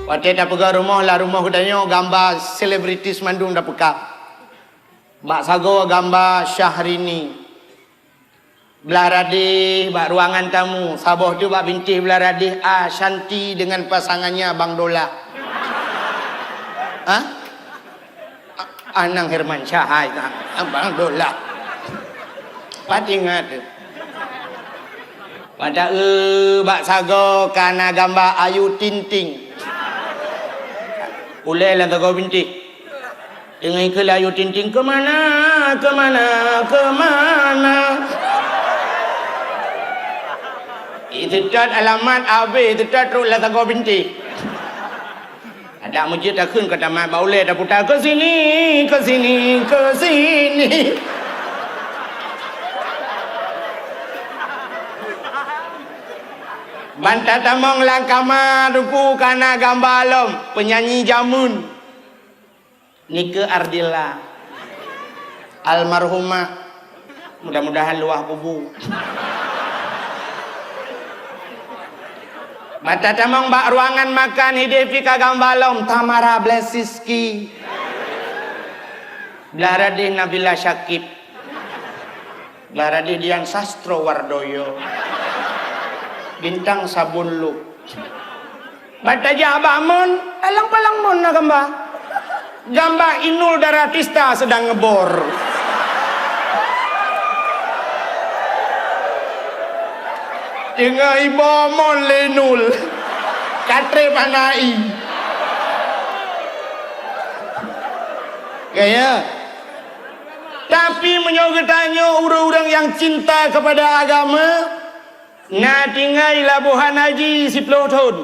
Waktu dah pegang rumah lah, rumah kudanya gambar selebritis mandung dah pekap. Bak sago gambar Syahrini. Belah radih, bak ruangan tamu. Sabah tu bak bintih belah radih Shanti dengan pasangannya Bang Dola. Ha? Anang Herman Syahai Bang Dola. Pat ingat tu. Pada bak sago kana gambar Ayu Tinting. Ulai lah tak kau bintik. Dengan ikut Ayu Tinting kemana, kemana, kemana. Itu tat alamat AB, itu tat terus lah tak kau bintik. Ada masjid dah kun kata mak baulai dah putar ke sini, ke sini, ke sini. Bantah tamang langkama ruku kana gambar alam penyanyi jamun Nike Ardila almarhumah, mudah-mudahan luah kubu. Mata tamang bak ruangan makan hidepi ka gambar alam Tamara Blesiski Blaradih Nabila Syakib Blaradih Dian Sastro Wardoyo Bintang Sabun Lu. Bata Abah Mun, alang-palang mun na gambar. Gambar Inul Daratista sedang ngebor. Dengan ibu mon Lenul. Katre Panai. Gaya. Tapi menyogetanya orang-orang yang cinta kepada agama, na tinggal Labuhan Haji 10 tahun.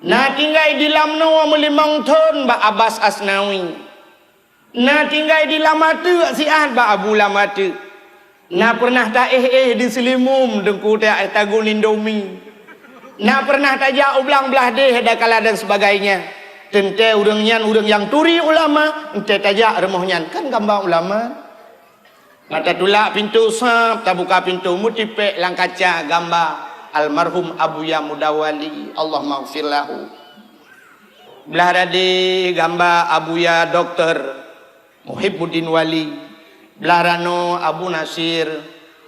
Na tinggal di Lamno 5 tahun Mbak Abbas Asnawi. Na tinggal di Lamatu Siat Mbak Abu Lamatu. Na pernah tak di Selimum dengku tak tagun Indomie. Na pernah tak jak ublang belah deh dakala dan sebagainya. Tente urang yang turi ulama, ente tajak remohnyan kan gambar ulama. Mata tulak pintu sap, tak buka pintu mutipek lang kaca gambar almarhum Abuya Mudawali, Allah maghfir lahu. Belah radi gambar Abuya Dr. Muhibbuddin Wali, belah rano Abu Nasir,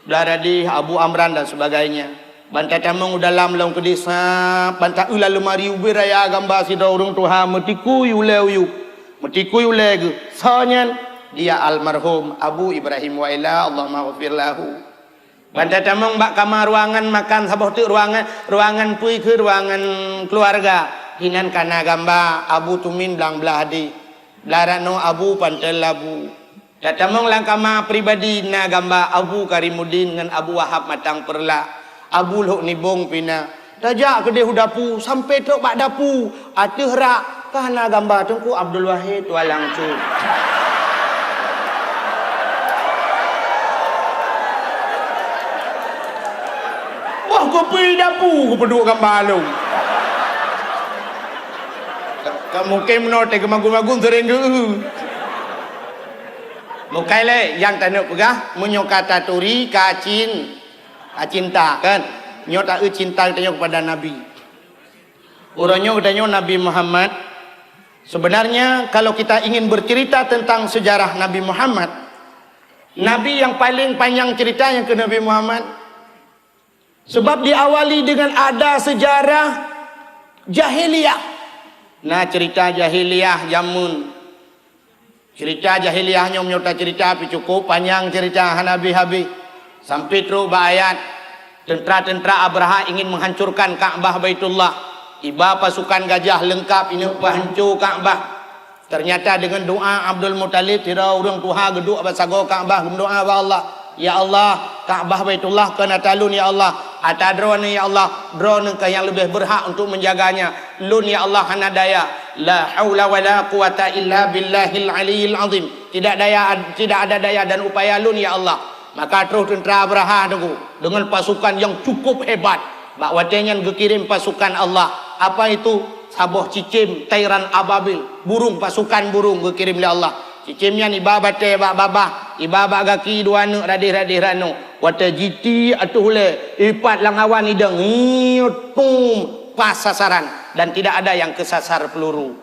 belah radi Abu Amran dan sebagainya. Bantai tamang dalam long ke desa, bantai ulah lemari ubi raya gambar sida urang Tuhan metikui ulai uyup, metikui ulai ge. Sanyan dia almarhum Abu Ibrahim Waila, Allah maghfir lahu. Bantai tamang bak kamar ruangan makan sabah tu ruangan pui ke ruangan keluarga. Hinan kana gambar Abu Tumin belang belah di. Belarano Abu Pantel Labu. Tatamang lang kamar pribadi na gambar Abu Karimuddin dengan Abu Wahab Matang Perla. Abu Lok Nibong Pina. Tajak ke dia dapu sampai tok bak dapu. Atuh rak kana gambar tungku Abdul Wahid Walang Cu. Wah, kopi dapu ku peduk gambar lu. Kamu ke menote ke magun-magun sering ke. Mukai le yang tanuk pegah menyokata turi kacin cinta kan. Nyota cinta katanya kepada Nabi. Orangnya katanya Nabi Muhammad. Sebenarnya kalau kita ingin bercerita tentang sejarah Nabi Muhammad, Nabi yang paling panjang ceritanya ke Nabi Muhammad. Sebab diawali dengan ada sejarah jahiliyah. Nah cerita jahiliyah jamun. Cerita jahiliyahnya menyota cerita tapi cukup panjang cerita Nabi Habib. Sampai terus ayat tentera-tentera Abraha ingin menghancurkan Ka'bah Baitullah. Iba pasukan gajah lengkap ini penghancur Ka'bah. Ternyata dengan doa Abdul Muttalib tira urang tuha geduk basago Ka'bah berdoa ba Allah. Ya Allah, Ka'bah Baitullah kena talun ya Allah. Atadron ya Allah, drone ke yang lebih berhak untuk menjaganya. Lun ya Allah hana daya. La haula wala quwata illa billahil aliyil azim. Tidak ada daya dan upaya lun ya Allah. Maka terus tentera Abraha tu dengan pasukan yang cukup hebat. Bak watenya gekirim pasukan Allah. Apa itu? Sabah cicim, tairan ababil, burung pasukan burung gekirim oleh Allah. Cicimnya ni babate bak babah, ibaba gaki dua nu radih rano. Wata jiti atuh le, ipat lang awan idang, tum pas sasaran. dan tidak ada yang kesasar peluru.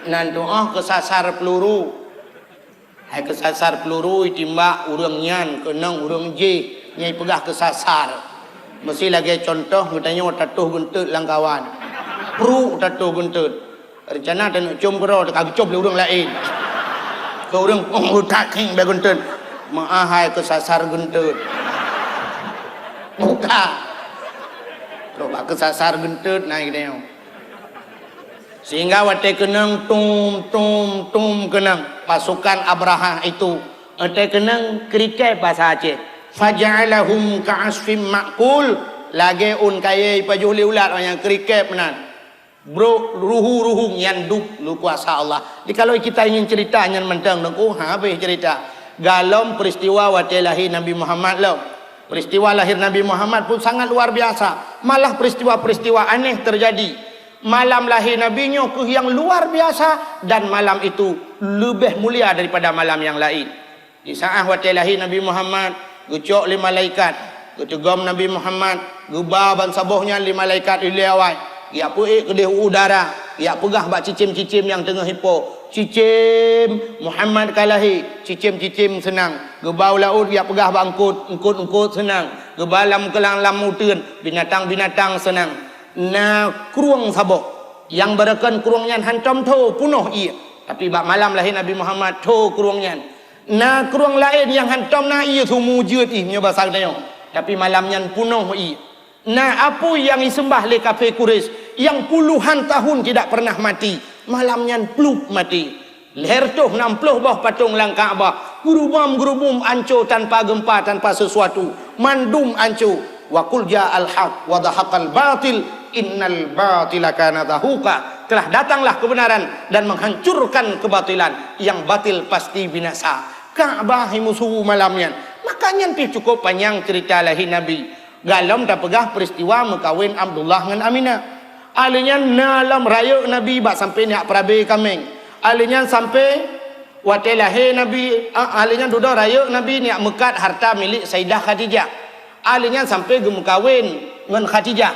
Nan doa kesasar peluru. Hai kesasar peluru itimbak urang nyan kenang urang je nyai pegah kesasar. Mesti lagi contoh katanya tatuh gentut langkawan. Pru tatuh gentut. Rencana tak nak cium kero tak agcop le urang lain. Ke urang tak king be gentut. Maah hai kesasar gentut. Buka. Coba kesasar gentut naik dia. Sehingga wate kenang tum kenang pasukan Abraha itu. Wate kenang kriket bahasa Aceh. Faja'alahum ka'asfim ma'kul. Lagi un kaya pajuh liulat yang kriket benar. Bro ruhu nyanduk lu kuasa Allah. Jadi kalau kita ingin cerita yang mentang habis cerita. Galom peristiwa wate lahir Nabi Muhammad lo. Peristiwa lahir Nabi Muhammad pun sangat luar biasa. Malah peristiwa-peristiwa aneh terjadi. Malam lahir Nabi-Nya yang luar biasa dan malam itu lebih mulia daripada malam yang lain. Di saat wate lahir Nabi Muhammad, gucok lima malaikat, gutegom Nabi Muhammad, gubah ban sabohnya lima malaikat ilawai. Ya puik kedih udara, ya pegah bak cicim-cicim yang tengah hipo. Cicim Muhammad kalahi, cicim-cicim senang. Gebau laut ya pegah bangkut, engkut senang. Gebalam kelang lam mutun, binatang-binatang senang. Na kruang sabok yang berakan kruangnya hancam tu punuh ia. Tapi bak malam lahir Nabi Muhammad tu kruangnya. Na kruang lain yang hancam na ia tu mujud nya bahasa dia. Tapi malamnya punuh ia. Nah, apa yang disembah oleh kafir Quraisy yang puluhan tahun tidak pernah mati, malamnya peluk mati. Leher tu 60 bawah patung lang Kaabah. Gurubam ancur tanpa gempa, tanpa sesuatu. Mandum ancur. Wa qul ja'al haq wa dhahaqal batil innal batila kana zahuqa. Telah datanglah kebenaran dan menghancurkan kebatilan. Yang batil pasti binasa. Kaabah musuh malamnya. Makanya pi cukup panjang cerita lahir Nabi. Galam dah pegah peristiwa mengkawin Abdullah dengan Aminah. Alinya nalam raya Nabi bak sampai nak perabi kameng. Alinya sampai wate lahir Nabi, alinya duduk raya Nabi nak mekat harta milik Sayyidah Khadijah. Alinya sampai ge mengkawin dengan Khadijah.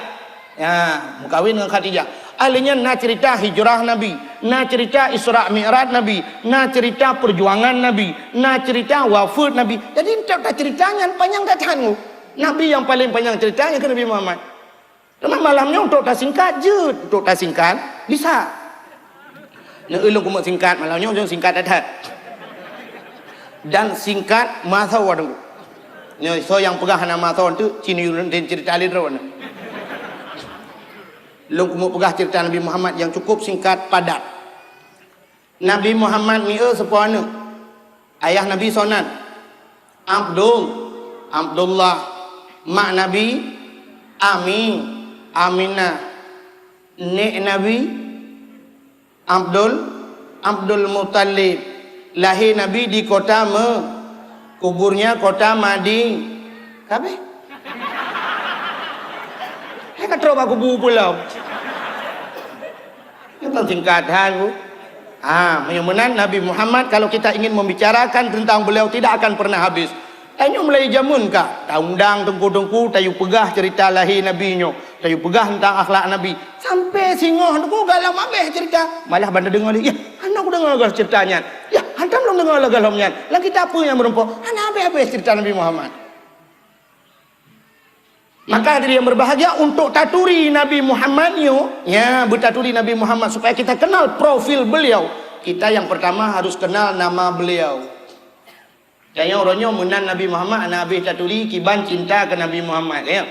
Ya, mengkawin dengan Khadijah. Alinya nak cerita hijrah Nabi, nak cerita Isra Mi'raj Nabi, nak cerita perjuangan Nabi, nak cerita wafat Nabi. Jadi tak ceritanya panjang tak tahan. Nabi yang paling panjang ceritanya ke Nabi Muhammad. Cuma malamnya untuk tak singkat je. Untuk tak singkat, bisa. Nak elok kumuk singkat, malamnya untuk singkat adat. Dan singkat masa waduh. So yang pegang nama masa itu, cini dan cerita lidro. Long kumuk pegang cerita Nabi Muhammad yang cukup singkat, padat. Nabi Muhammad ni sepuana. Ayah Nabi Sonan. Abdullah. Mak Nabi Aminah. Nek Nabi Abdul Muttalib. Lahir Nabi di kota kuburnya kota Madinah. Kabeh. Kata aku kubur pulau. Itu singkatan bu. Menyumenan Nabi Muhammad kalau kita ingin membicarakan tentang beliau tidak akan pernah habis. Ayo mulai jamun kah? Undang tengku tayu pegah cerita lahir Nabi nyo, tayu pegah tentang akhlak Nabi. Sampai singoh tengku galam habis cerita. Malah banda dengar dia, ya, anak aku dengar gal ceritanya. Ya, hantam belum dengar galamnya. Lah kita apa yang merempok? Anak habis cerita Nabi Muhammad. Maka diri yang berbahagia untuk taturi Nabi Muhammad nyo, ya, bertaturi Nabi Muhammad supaya kita kenal profil beliau. Kita yang pertama harus kenal nama beliau. Saya orangnya menan Nabi Muhammad, anak habis taturi kiban cinta ke Nabi Muhammad ya.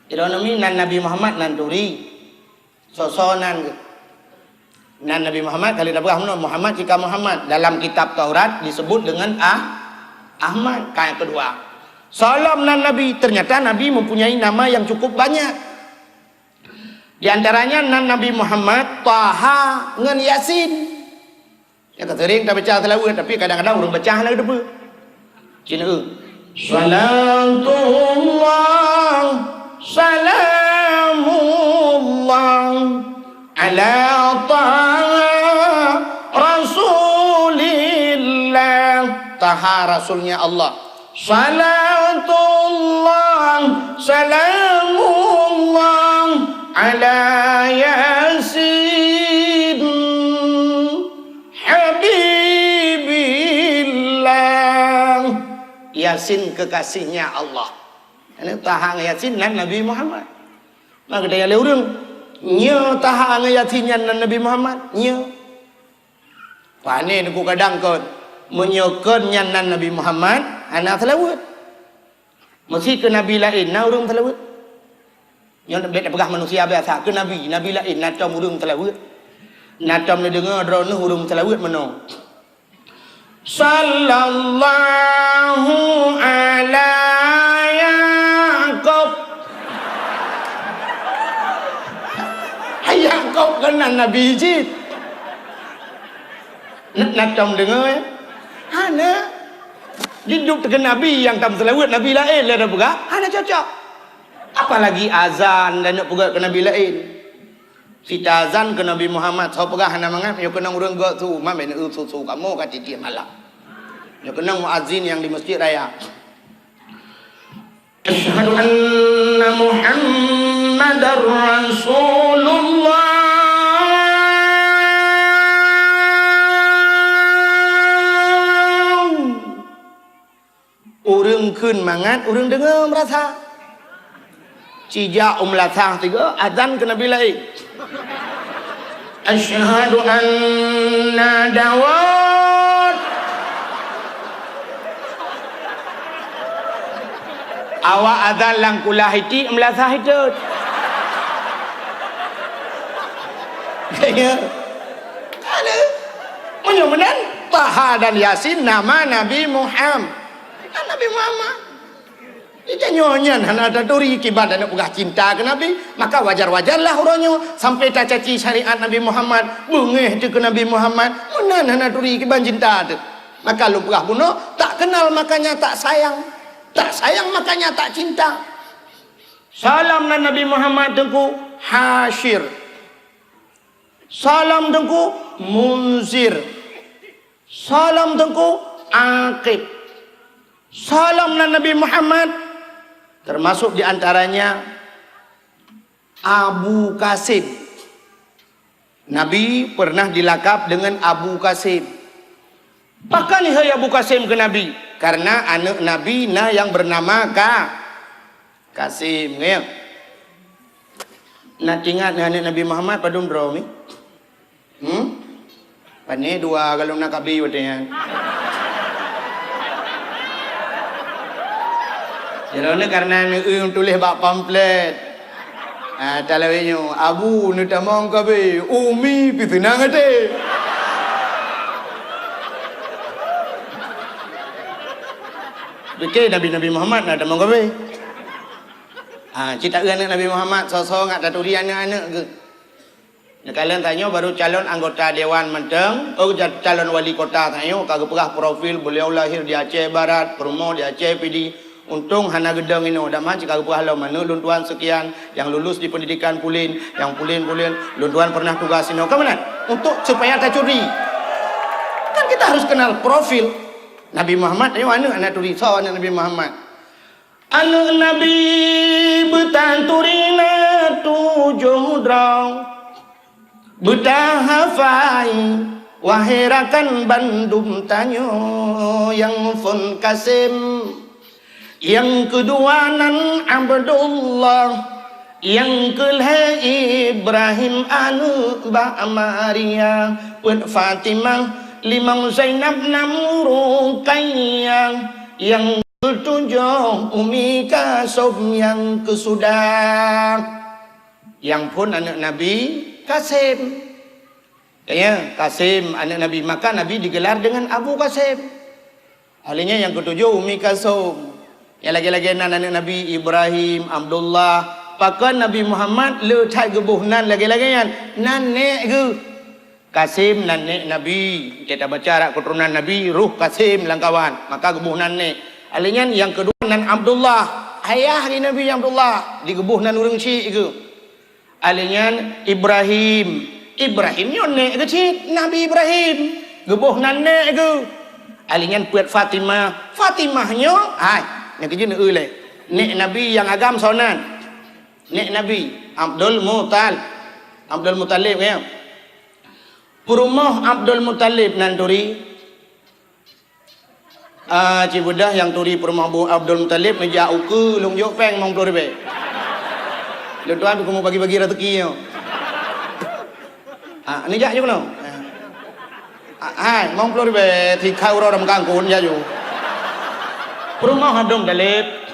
Jadi Nabi Muhammad nanturi sosonan nan Nabi Muhammad kali dah Muhammad jika Muhammad dalam kitab Taurat disebut dengan Ahmad. Yang kedua, salam nan Nabi, ternyata Nabi mempunyai nama yang cukup banyak. Di antaranya nan Nabi Muhammad, Taha dengan Yasin. Yang sering tak baca selalu tapi kadang-kadang orang baca lagi depa. Cina salamullah ala taha rasulillah. Taha rasulnya Allah. Salamullah ala Yasin Habibillah. Yasin kekasihnya Allah. Ini tahang Yasin dan Nabi Muhammad. Maka dia leurung nya tahang Yasin dan Nabi Muhammad nya. Pane ku kadang kon menyokeun nyan Nabi Muhammad anak selawat. Mesti ke Nabi lain na urang selawat. Nya bet pegah manusia biasa ke Nabi lain na tom urang selawat. Na tom le dengar drone urang selawat mano. Sallallahu ala Yaqub. Yaqub kena Nabi Jid. Nak tom dengar ya. Hana hidup dengan Nabi yang tam selawat Nabi lain lah dah pegah. Hana cocok. Apalagi azan dan nak pegah ke Nabi lain. Si azan ke Nabi Muhammad so pegah hana mangat yo kena urang gak tu mamen susu kamu kat tiap malam. Yo kena muazzin yang di masjid raya. Asyhadu anna Muhammadar Rasulullah. Urang keun mangat, urang dengar merasa. Cijak latang tiga azan ke Nabi lain. Asyhadu anna Dawud. Awak azan lang kulah hiti melasah hitut. Kaya ada menyumenan Taha dan Yasin nama Nabi Muhammad. Nabi Muhammad. Dia nyonya ada duri kibat dan pegah cinta ke Nabi, maka wajar-wajarlah orangnya sampai tak caci syariat Nabi Muhammad, bengeh tu ke Nabi Muhammad, mana hana duri kibat cinta tu. Maka lu pegah bunuh, tak kenal makanya tak sayang. Tak sayang makanya tak cinta. Salam nan Nabi Muhammad tengku Hashir. Salam tengku Munzir. Salam tengku Aqib. Salam nan Nabi Muhammad termasuk diantaranya Abu Qasim. Nabi pernah dilakap dengan Abu Qasim. Pakai ni Abu Qasim ke Nabi karena anak Nabi nah yang bernama Qasim ya. Nak ingat anak Nabi Muhammad padum bro ni. Pane dua kalau nak kabi wadanya. Jadi karena ni tulis bak pamflet. Talawenyo abu ni tamang kabe umi pitinang ate. Bekei Nabi Muhammad nak tamang kabe. Cerita anak Nabi Muhammad sosok ngak taturi anak-anak ke. Kalian tanya baru calon anggota Dewan Menteng, calon wali kota tanya kagak pegah profil beliau lahir di Aceh Barat, rumah di Aceh PD. Untung hana gedang ini dah macam kagak halau mana luntuan sekian yang lulus di pendidikan Pulin, yang Pulin luntuan pernah tugas ini. Kemana? Untuk supaya tak curi. Kan kita harus kenal profil Nabi Muhammad. Ayo anak turi so anak Nabi Muhammad. Anak Nabi betanturina tujuh drang. Betah hafai wahirakan Bandung tanyo yang Fun Qasim. Yang kedua nan Abdullah, yang kelih Ibrahim anu ba Maria, pun Fatimah, limang Zainab namu Ruqayyah, yang ketujuh Umi Kasum, yang kesudah, yang pun anak Nabi Qasim. Ya, Qasim anak Nabi, maka Nabi digelar dengan Abu Qasim. Halinya yang ketujuh Umi Kasum. Yang lagi-lagi anak Nabi Ibrahim, Abdullah, pakai Nabi Muhammad le thai gebuh nan lagi-lagi yan nan nek ge Qasim nan nek Nabi. Kita baca keturunan Nabi ruh Qasim langkawan, maka gebuh nan nek. Alinya yang kedua nan Abdullah, ayah di Nabi Abdullah digebuh nan urang ci ge. Alinya Ibrahim nyo nek ge Nabi Ibrahim gebuh nan nek ge. Alinya puat Fatimah nyo ai nek je le nek Nabi yang agam sonan. nek Nabi Abdul Muttalib ya. Perumah Abdul Muttalib nan turi cibudah yang turi perumah Abdul Muttalib meja uku long jok peng mong plor be. Lu tuan aku mau bagi-bagi rezeki yo. Ni jak je no. Mong plor be thì khau ro dam kang kun ya ju. Perumah Abdul Muttalib.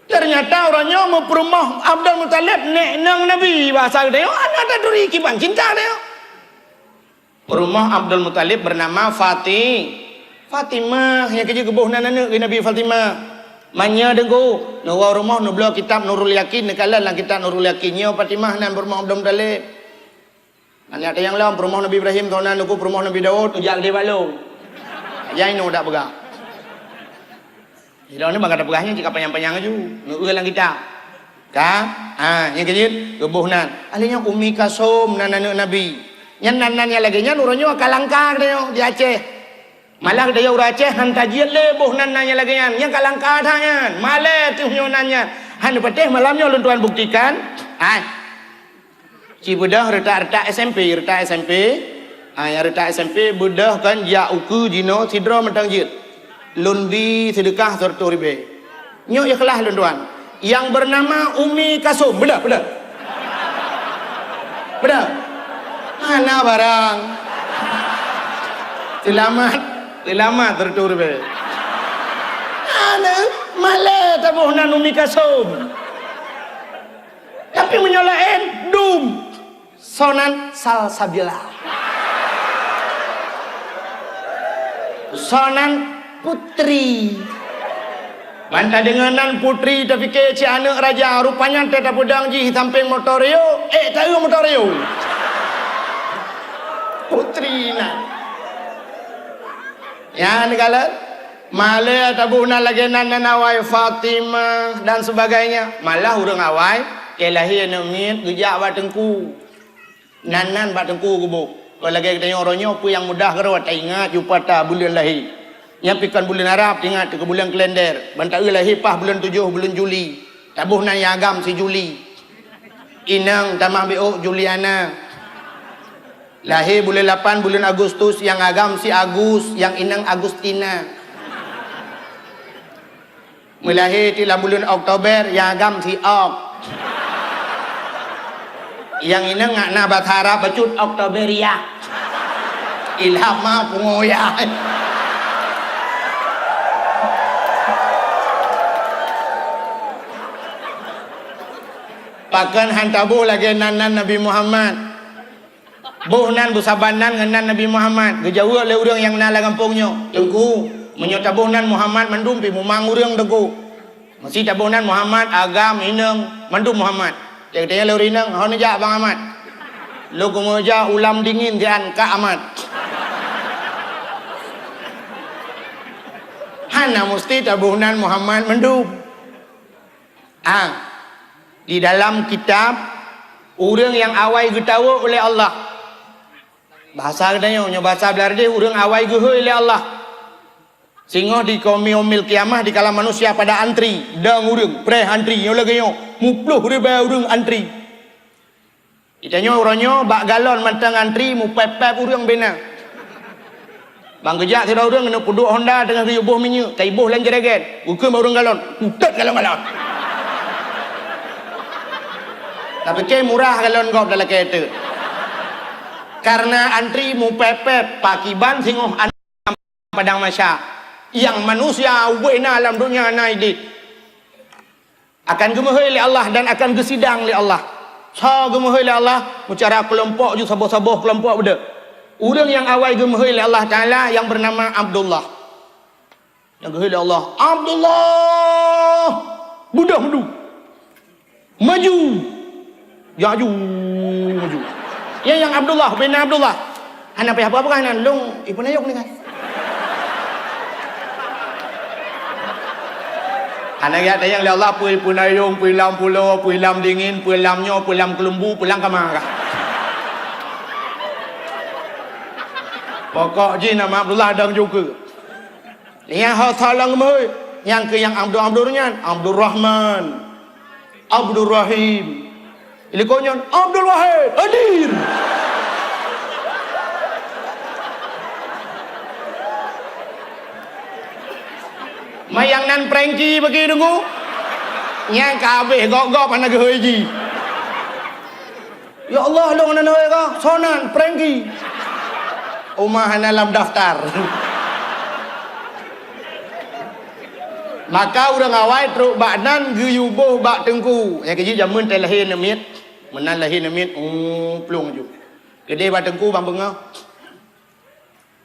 Ternyata orangnya mau perumah Abdul Muttalib nek nang Nabi bahasa dia anak ada duri kibang cinta dia. Perumah Abdul Muttalib bernama Fatimah yang kerja kebuh nana Nabi Fatimah. Manya dengku nu rumah nu bela kitab Nurul Yakin nekalan lah kitab Nurul Yakin nya Fatimah nan perumah Abdul Muttalib. Ada yang lain perumah Nabi Ibrahim tahun nan ku perumah Nabi Daud ujak dia balong. Yang nu dak pegang. Hilang ni bang ada pegahnya jika panjang-panjang aja. Nurul lang kita. Kan? Yang kerja kebuh nan. Alihnya Umi Kasum nan anak Nabi. Yang nan lagi nya nurunnya kalangkar dia di Aceh. Malah dia orang Aceh han kajian lebuh nan nanya lagi yang kalangkar tanya. Malah tu nanya. Han patih malamnya ulun tuan buktikan. Ci budah retak SMP. Yang retak SMP budah kan ya uku jino sidro mentang jit. Lundi sedekah serta ribe. Nyo ikhlas lun tuan. Yang bernama Umi Kasum. Benar. Mana barang? Selamat tertur be. Ana malah tabuh nan Umi Kasum. Tapi menyolain dum sonan salsabila. Sonan putri. Banta denganan putri tapi ke ci anak raja rupanya teta pedang ji samping motorio. Tahu motorio. Putri na. Ya ni kala malah tabuna lagi nan awai Fatimah dan sebagainya. Malah urang awai kelahi nemit gejak batengku. Nanan batengku kubu. Kalau lagi kita orangnya apa yang mudah kerawat ingat jumpa ta bulan lahir. Yang pikan bulan Arab ingat ke bulan kalender. Bantak lahir pah bulan 7 bulan Juli. Tabuh nan agam si Juli. Inang tamah BO Juliana. Lahir bulan 8 bulan Agustus, yang agam si Agus, yang inang Agustina. Melahir di bulan Oktober, yang agam si Ok. Yang inang ngakna Batara bacut Oktoberia. Ilhama pungoya. Pakan hantabu lagi nanan Nabi Muhammad. Buhnan busabanan ngenan Nabi Muhammad. Gejawa le urang yang nala kampungnya. Tengku menyota buhnan Muhammad mandum pi mumang urang tengku. Masih tabuhnan Muhammad agam ineng mandum Muhammad. Tengtanya le urineng hon ja Bang Ahmad. Lu kumoja ulam dingin dian Kak Ahmad. Hana mesti tabuhnan Muhammad mandum. Di dalam kitab urang yang awai getawa oleh Allah. Bahasa katanya bahasa Belarde urang awai gehoi oleh Allah. Sehingga di yaumil kiamah di kala manusia pada antri dang urang pre antri yo lagi yo 10,000 urang antri. Itanya orangnya bak galon mantang antri mu pep urang bena. Bang gejak tira urang kena puduk Honda dengan ribuh minyak, kaibuh lan jereget. Ukeun urang galon, utet galon-galon. Tapi ke murah galon kau dalam kereta. Karena antri mu pepet pakiban singoh padang masya. Yang manusia wena alam dunia naidi akan gemahoi oleh Allah dan akan gesidang oleh Allah. Sa gemahoi oleh Allah bicara kelompok ju saboh-saboh kelompok beda. Urang yang awal gemahoi oleh Allah Taala yang bernama Abdullah. Yang gemahoi oleh Allah, Abdullah budah mudu. Maju. Maju. Yang Abdullah bin Abdullah. Anak apa kan long ibu nayok ni kan. Anak ya yang Allah pui nayong pui lam pulau pui lam dingin pui lamnyo pui lam kelembu pulang kamar. Pokok ji nama Abdullah dang juga. Yang hal thalang moi yang ke yang Abdul Rahman. Abdul Rahim. Ilikonyon Abdul Wahid hadir. Mayang nan prengki bagi tunggu. Nyang kabeh gok-gok mana ke haji. Ya Allah long nan hoy ka sonan prengki. Umah dalam daftar. Maka orang awai teruk bak nan guyubuh bak tengku. Yang kecil jamun teh lahir nemit. Menan lahir nemit plung ju. Gede bak tengku bang bengau.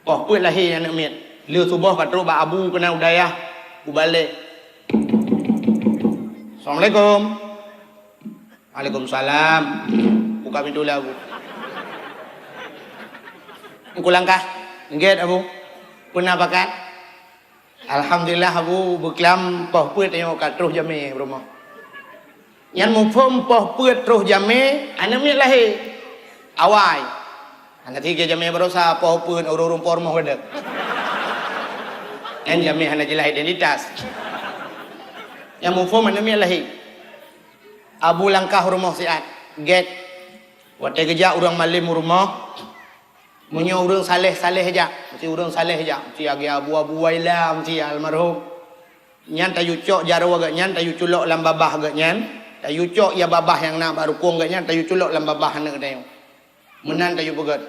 Oh put lahir yang nemit. Leu subuh kat teruk bak abu kena udayah. Balik. Assalamualaikum. Waalaikumsalam. Buka pintu lah Abu. Engkau langkah. Nggak Abu. Pernah pakai? Alhamdulillah Abu berkelam poh put yang kat terus jami rumah. Yang mufum poh put terus jami, ane mi lahir. Awai. Ane tiga jami berusaha poh put urung por mau wedek. Yang jami hana jelah identitas. Yang mufum ane mi lahir. Abu langkah rumah siat. Get. Waktu kerja orang malim rumah. Munyo urang saleh-saleh aja, mesti urang saleh aja, mesti agi abu-abu waila, mesti almarhum. Nyan tayu cok jaro agak nyan, tayu culok lam babah agak nyan, tayu cok ya babah yang nak baru kong agak nyan, tayu culok lam babah nak dayo. Menan tayu pegat.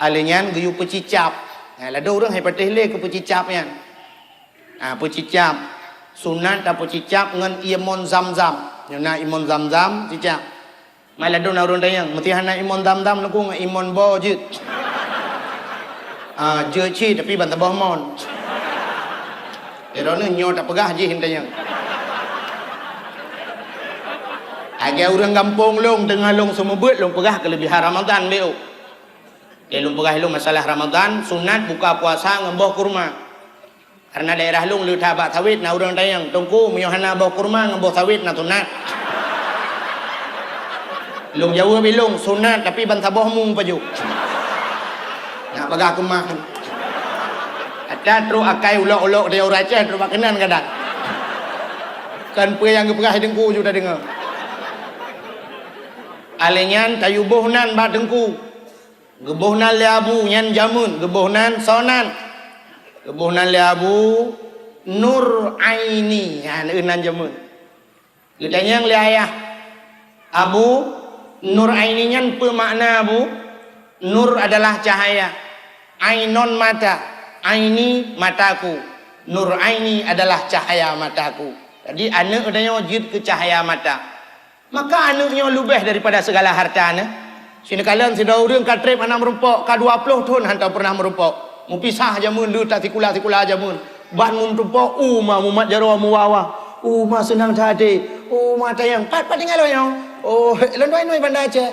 Alenyan gayu pecicap. Nah, lada urang hai patih le ke pecicap nyan. Ah pecicap. Sunat ta pecicap ngan imon zam-zam. Nyana imon zam-zam cicap. Malah dona urang dayang mesti hana imon dam-dam laku ngak imon bo je. Je chi tapi ban tabah mon. Derone nyo tak pegah je hindayang. Aga urang kampung long tengah long semua beut long pegah kelebihan Ramadan beu. Dia long pegah long masalah Ramadan sunat buka puasa ngemboh kurma. Karena daerah long lu tabak sawit na urang dayang tungku menyohana boh kurma ngemboh sawit na sunat. Long Jawa bilong sunat tapi bantaboh mung paju. Nak bagah kemah. Ada terus akai ulok-ulok dia raja terus kenan kadang. Kan pe yang gepegah dengku sudah dengar. Alenyan tayubuhnan ba dengku. Gebuhnan le abu nyan jamun, gebuhnan sonan. Gebuhnan le abu nur aini. Ha neunan jamun. Gedanyang le ayah. Abu nur aininya apa makna Abu? Nur adalah cahaya. Ainon mata. Aini mataku. Nur aini adalah cahaya mataku. Jadi anak adanya wajib ke cahaya mata. Maka anaknya lebih daripada segala harta. Sini kalian sudah orang katrip anak merumpok. Ka 20 tahun hantar pernah merumpok. Mu pisah jamun lu tak tikula-tikula jamun. Ban mun rumpok mumat jarwa muwawa. Senang tadi. Mata yang pat tinggal yang. Londoi pandai aja.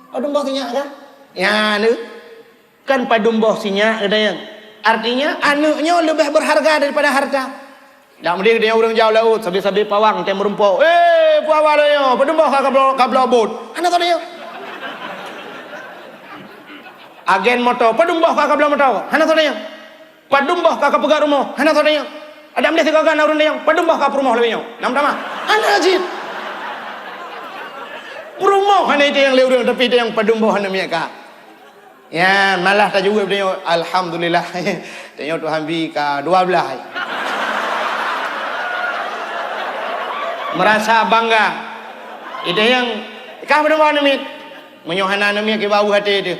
Padumboh sinyak kan? Ya, nu. Kan padumboh sinyak ada yang. Artinya anaknya lebih berharga daripada harta. Dak mesti dia orang jauh laut, sabi-sabi pawang tem merumpok. Puawa dia, padumboh kabla bot. Anak tu dia. Agen motor, padumboh kabla motor. Anak tu dia. Padumboh kakak pegang rumah. Anak tu dia. Ada mesti kagak orang dia. Padumboh kakak rumah lebihnya. Nama-nama. Anak ajib. Perumoh hanya itu yang lewat tapi itu yang padumboh hanya mereka. Ya malah tak juga dia. Alhamdulillah. Tengok Tuhan bi ke 12. Merasa bangga. Itu yang kah padumboh hanya mit. Menyohana hanya ke bau hati itu.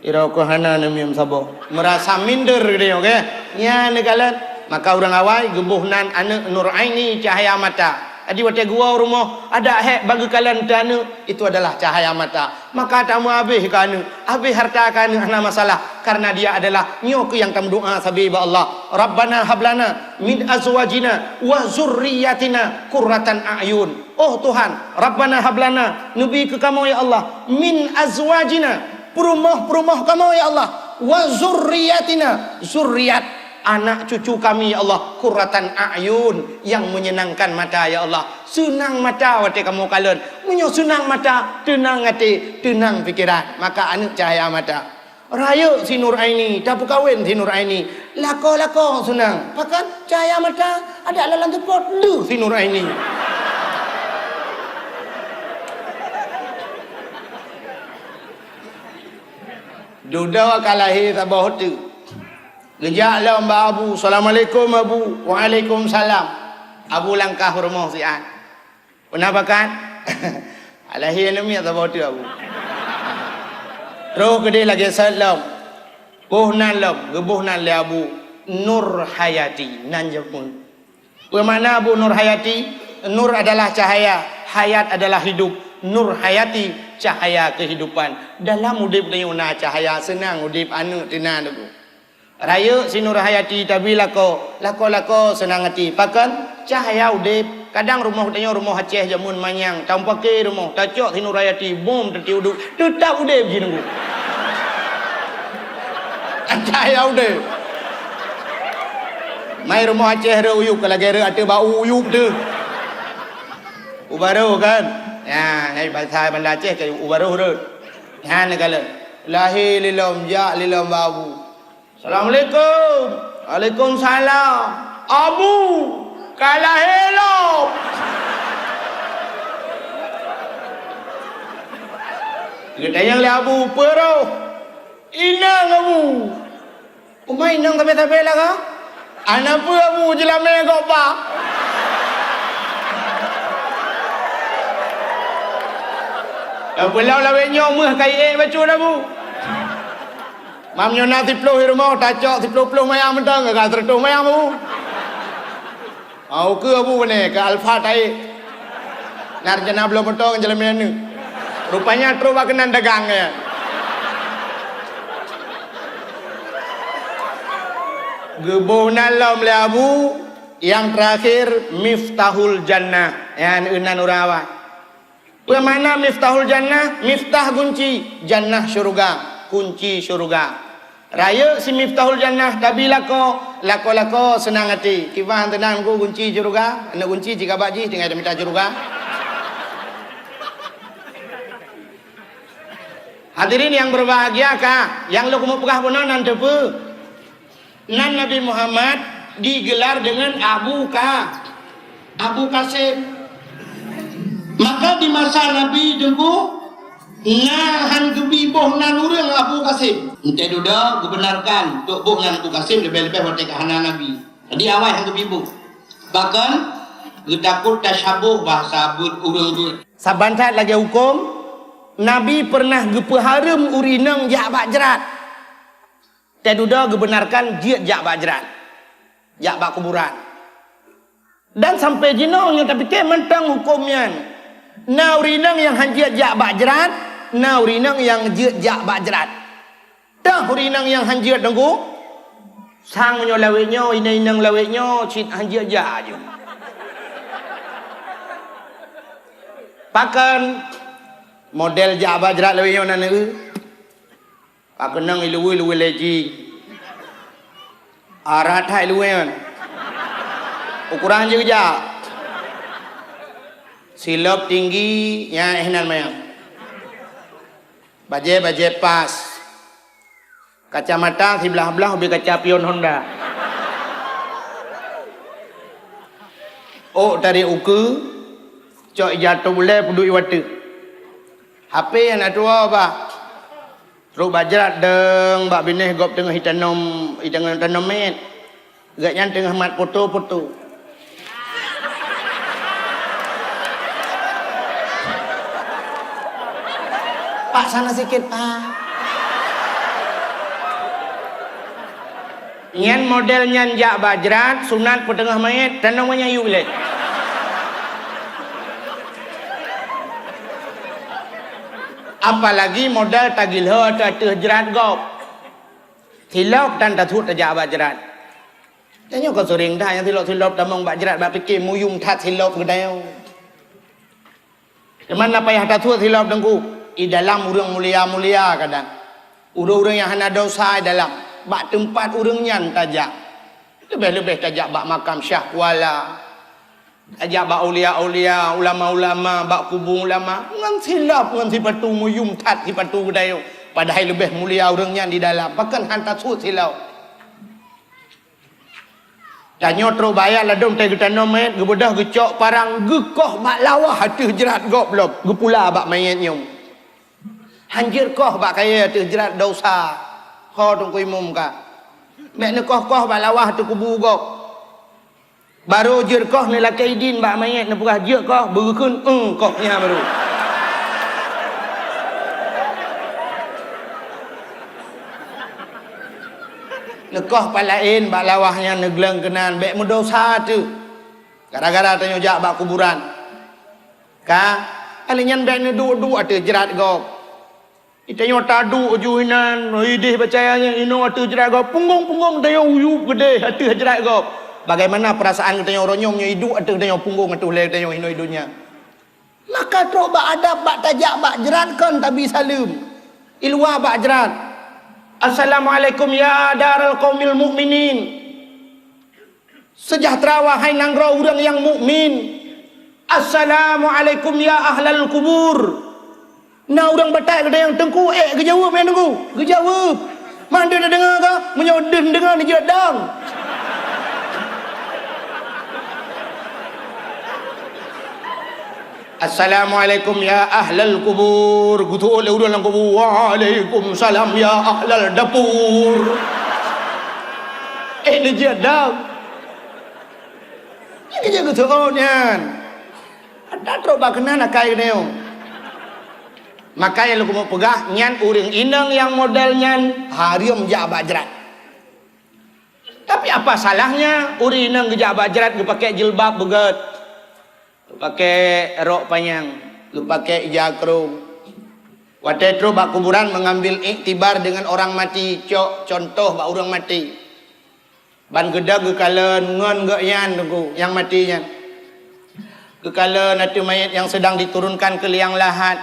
Ira ko hana hanya sabo. Merasa minder dia okey. Ya negalan. Maka orang awal gebuhnan anak nur aini cahaya mata. Adi waktu gua rumah ada hek bagi kalian dana itu adalah cahaya mata. Maka tamu habis kan, habis harta kan ana masalah karena dia adalah nyok yang kamu doa sabi ba Allah. Rabbana hablana min azwajina wa zurriyyatina qurratan a'yun. Oh Tuhan, Rabbana hablana nabi ke kamu ya Allah min azwajina perumah kamu ya Allah wa zurriyyatina zurriyat anak cucu kami ya Allah qurratan a'yun yang menyenangkan mata ya Allah. Senang mata waktu kamu kalian. Menyo senang mata, tenang hati, tenang fikiran. Maka anak cahaya mata. Raya si Nur Aini, dah berkahwin si Nur Aini. Lako senang. Pakan cahaya mata ada lalan tepot lu si Nur Aini. Duda kalahi tabah tu. Gejak lah Mbak Abu. Assalamualaikum Abu. Waalaikumsalam. Abu langkah rumah si An. Pernah pakan? Alahi enami tabah tu Abu. Terus ke dia lagi salam. Buh nan lam, gebuh nan le Abu Nur Hayati nan jepun. Bagaimana Abu Nur Hayati? Nur adalah cahaya, hayat adalah hidup. Nur Hayati cahaya kehidupan. Dalam udip ni una cahaya senang udip anu tina tu. Raya si Nur Hayati tapi lako senang hati. Pakan cahaya udip. Kadang rumah tanya rumah Aceh jamun manyang, tang pakai rumah, tacok si Nur Hayati bom terti uduk. Tetap udip je nunggu. Cahaya udip. Mai rumah Aceh re uyup kalau gara ada bau uyup tu. Ubaru kan? Ya, hai bahasa Banda Aceh ke ubaru tu. Han kala. Lahi lilam ja lilam babu. Assalamualaikum. Waalaikumsalam. Abu kalah hello. Kita yang le Abu pero. Inang Abu. Umay inang tabe-tabe lah ka? Anak pun Abu jelame kau pa. Belau lawenya meh kai bacu Abu. Mam nyona 10 rumah tacok 10 mayam mentang ka 100 mayam Abu. Au ke Abu ni ke Alfa tai. Narjana belum mentong jelame ni. Rupanya terus bakanan dagang ya. Gebuh nalam le Abu. Yang terakhir Miftahul Jannah. Yang unan urawa. Bagaimana Miftahul Jannah? Miftah kunci Jannah syurga. Kunci syurga. Raya si Miftahul Jannah. Tapi lako senang hati. Kifah tenang ku kunci syurga. Anak kunci jika baji tinggal minta syurga. Hadirin yang berbahagia kah? Yang lu kumu pegah puna nanti pe. Nan Nabi Muhammad digelar dengan Abu Qasim. Maka di masa Nabi dengku nahan kebiboh nan urang Abu Qasim. Ente duda kebenarkan tok boh nan Abu Qasim lebih-lebih hotek hana Nabi. Jadi awal yang kebiboh. Bahkan getakut tasyabuh bahasa abud urang tu. Sabantat lagi hukum Nabi pernah gepeharem urinang jak bajrat. Teh duda kebenarkan jiat jak bajrat. Jak bak kuburan. Dan sampai jinongnya tapi ke mentang hukumnya. Na urinang yang hanjiat jak bajrat, na urinang yang jiat jak bajrat. Dah urinang yang hanjiat dengku. Sang menyo laweknya, inang laweknya, cit hanjiat jak aja. Pakan model jak bajrat laweknya nana ke. Pakan nang ilu leji. Arat hai luan. Ukuran je kejap. Silop tinggi yang ihnan mayang. Bajet pas. Kacamata sebelah-belah lebih kaca pion Honda. Oh dari uku. Cok jatuh boleh puduk iwatu. HP yang nak tua apa? Terus bajrat deng bak bineh gop tengah hitanam met. Gatnya tengah mat foto-foto. Pak sana sikit Pak. Nyan model nyan jak bajrat sunat petengah mayat tanam menyayu boleh. Apalagi modal tagilho atau jerat gop. Tilok dan tatut jak bajrat. Tanya kau sering dah yang tilok tamang bajrat bak fikir muyung tat tilok kedai. Di mana payah tatut tilok dengku? Di dalam urang mulia-mulia kadang. Urang-urang yang hana dosa dalam. Bak tempat urang nyan tajak. Lebih-lebih tajak bak makam Syah Kuala. Tajak bak ulia-ulia, ulama-ulama, bak kubur ulama. Ngan silap, ngan si patu muyum tat si patu kedai. padahal lebih mulia orangnya di dalam. Bahkan hantar sud silau. Tanya terus bayar ladum teh kita nomet, gebedah gecok parang gekoh mak lawah hati jerat gop belum. Gepula bak mayat nyum. Hanjir koh bak kaya hati jerat dosa. Kau tunggu imum ka. Mek ne koh bak lawah tu kubu gop. Baru jer koh ni laki idin bak mayat ne purah jer koh berkun kohnya baru. Nekoh palain bak lawahnya negleng kenan bek mendosa tu. Gara-gara tanya jak bak kuburan. Ka alinyan bek ne du ada jerat gop. Itanya tadu ujuhinan idih percayanya ino atu jerat gop punggung tanya uyup gede atu jerat gop. Bagaimana perasaan tanya ronyongnya hidup atu tanya punggung atu le tanya ino hidunya. Maka tro bak adab bak tajak bak jerat kan tabi salim. Ilwa bak jerat. Assalamualaikum ya daral qaumil mukminin. Sejahtera wahai nanggro orang yang mukmin. Assalamualaikum ya ahlal kubur. Nah orang batai ada yang tengku kejawab yang tengku. Kejawab. Mana dia dengar ke? Menyodin dengar ni jerat dang. Assalamualaikum ya ahlal kubur. Gutu oleh udah kubur. Waalaikumsalam ya ahlal dapur. Ni dia dah. Ini dia gutu oleh. Ada terobak kena nak kaya ni. Maka yang lu mau pegah nyan uring inang yang model nyan harium jabak jerat. Tapi apa salahnya uring inang jabak jerat pakai jilbab begat. Lu pakai rok panjang, lu pakai jakrung. Waktu itu bak kuburan mengambil iktibar dengan orang mati. Contoh bak orang mati. Ban gedag kekala ngon gak yan tunggu yang matinya. Kekala nanti mayat yang sedang diturunkan ke liang lahat.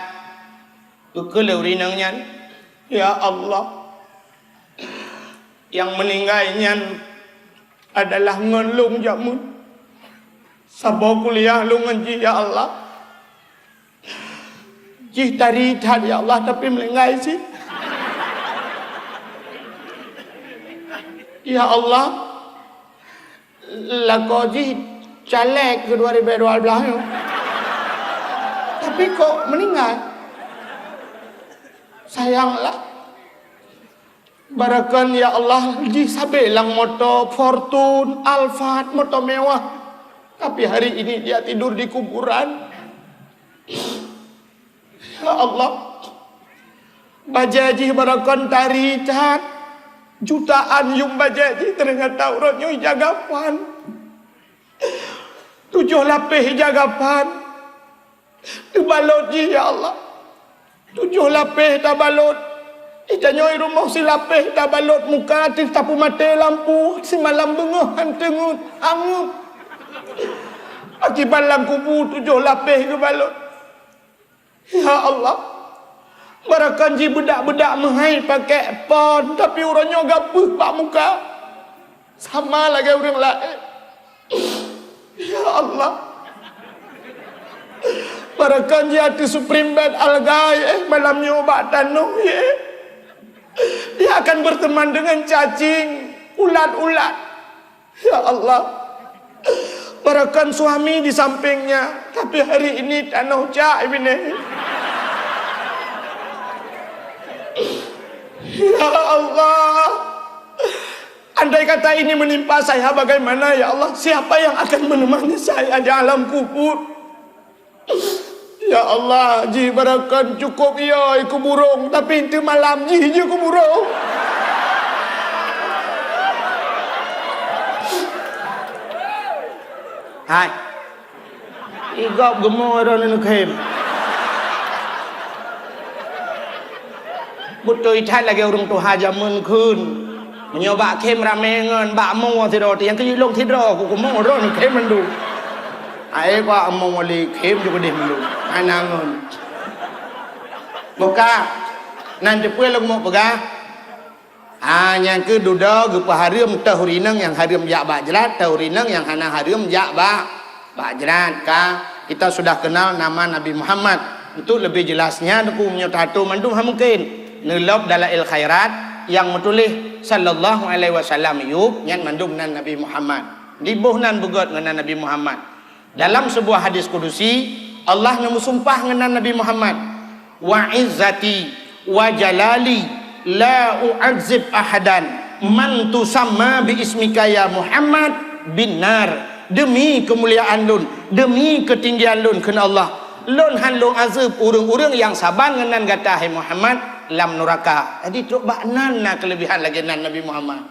Kekala urinangnya. Ya Allah. Yang meninggalnya adalah ngelung jamun. Sabah kuliah lu ngaji ya Allah. Jih tari ya Allah tapi melengai sih. Ya Allah. Lagu jih caleg ke 2012 tu. Tapi kok meninggal. Sayanglah. Barakan ya Allah jih sabelang motor Fortune, Alphard, motor mewah. Tapi hari ini dia tidur di kuburan. Ya Allah. Bajaji barakan taricat. Jutaan yung bajaji ternyata urutnya jagapan. 7 lapis jagapan. Dibalot ji ya Allah. 7 lapis tak balot. Itanya rumah si lapis tak balot muka tapu mati lampu. Si malam bengah tengut angut. Akibat dalam kubur 7 lapis ke balot. Ya Allah. Barakan ji budak-budak menghai pakai pon. Tapi orangnya gapuh pak muka. Sama lagi orang lain. Ya Allah. Barakan ji hati Supreme Bed Al-Gai. Malamnya obat tanuh ya. Dia akan berteman dengan cacing. Ulat-ulat. Ya Allah. Barakan suami di sampingnya. Tapi hari ini tanah cak ini. Ya Allah. Andai kata ini menimpa saya bagaimana ya Allah? Siapa yang akan menemani saya di alam kubur? Ya Allah, ji barakan cukup ya iku burung. Tapi itu malam ji je ku burung. Hai. Igop gemuk orang nak kem. Betul itat lagi orang tu hajamun kun. Menyoba kem ramengan bak mau tidur yang ke long tidur ku mau orang kem mendu. Ai kwa mau wali kem juga deh mendu. Anangun. Buka. Nanti pun lu mau pegah. Yang kedua gupa harum tahurinang yang harum jak bajrat, tahurinang yang hana harum jak bajrat. Kita sudah kenal nama Nabi Muhammad. Untuk lebih jelasnya aku punya tato mandu mungkin. nelop dalail khairat yang metulis sallallahu alaihi wasallam yub nyan mandum nan Nabi Muhammad dibuh nan bugot ngan Nabi Muhammad. Dalam sebuah hadis kudusi Allah memusumpah ngan Nabi Muhammad, wa izzati wa jalali la u'adzib ahadan man tusamma bi ismika ya Muhammad bin nar. Demi kemuliaan lun, demi ketinggian lun kena Allah, lun han lun azab urang-urang yang saban ngan gata hai Muhammad lam neraka. Jadi truk baknan na kelebihan lagi nan Nabi Muhammad.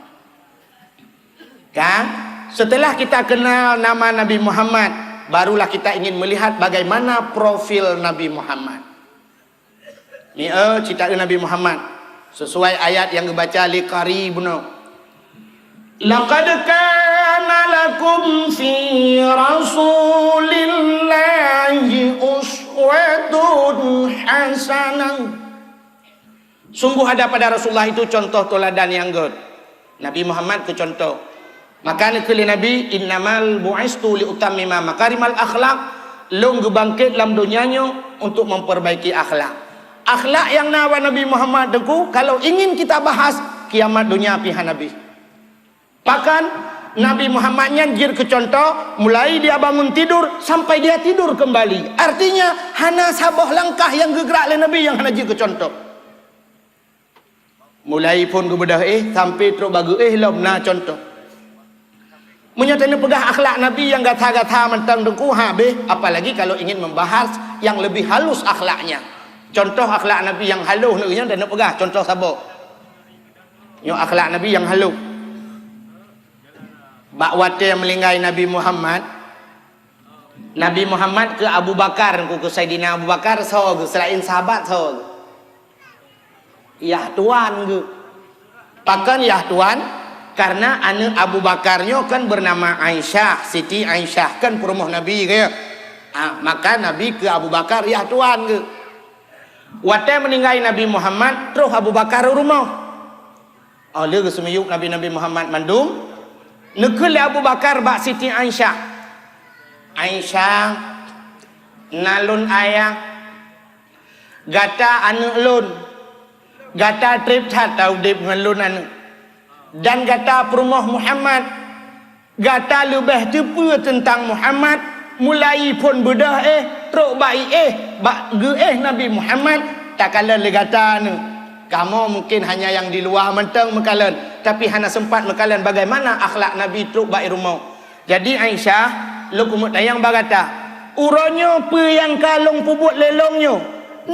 Kan? Setelah kita kenal nama Nabi Muhammad, barulah kita ingin melihat bagaimana profil Nabi Muhammad. Ni cerita Nabi Muhammad sesuai ayat yang dibaca li qaribuna. Laqad kana lakum fi rasulillahi uswatun hasanah. Sungguh ada pada Rasulullah itu contoh teladan yang good. Nabi Muhammad ke contoh. Maka kali Nabi innamal bu'istu li utammima makarimal akhlak. Long gebangkit dalam dunianya untuk memperbaiki akhlak. Akhlak yang nawa Nabi Muhammad deku kalau ingin kita bahas kiamat dunia pihak Nabi. Bahkan Nabi Muhammad nyanjir ke contoh mulai dia bangun tidur sampai dia tidur kembali. Artinya hana saboh langkah yang gerak oleh Nabi yang hana jir ke contoh. Mulai pun kebedah sampai teruk bagu lom na contoh. Menyatakan pegah akhlak Nabi yang gata-gata mentang dengku habis, apalagi kalau ingin membahas yang lebih halus akhlaknya. Contoh akhlak Nabi yang halus nak dan nak pegah contoh sabok. Yo akhlak Nabi yang halus. Bakwate yang melinggai Nabi Muhammad. Nabi Muhammad ke Abu Bakar, ke Sayyidina Abu Bakar so ke selain sahabat so. Ya tuan ke. Pakan ya tuan karena anak Abu Bakarnya kan bernama Aisyah, Siti Aisyah kan perumoh Nabi ke. Maka Nabi ke Abu Bakar ya tuan ke. Wate meninggai Nabi Muhammad terus Abu Bakar rumah. Oleh ke semiyuk Nabi Muhammad mandum. Nekul Abu Bakar bak Siti Aisyah. Aisyah nalun ayah gata anak lun gata trip tau dip dengan lun anak dan gata perumah Muhammad gata lebih tepu tentang Muhammad mulai pun bedah truk baik bak ge Nabi Muhammad tak kala le gata anu. Kamu mungkin hanya yang di luar menteng mekalan, tapi hanya sempat mekalan bagaimana akhlak Nabi truk baik rumah. Jadi Aisyah, lu kumut tayang bagata, uronyo pe yang kalong pubut lelongnya,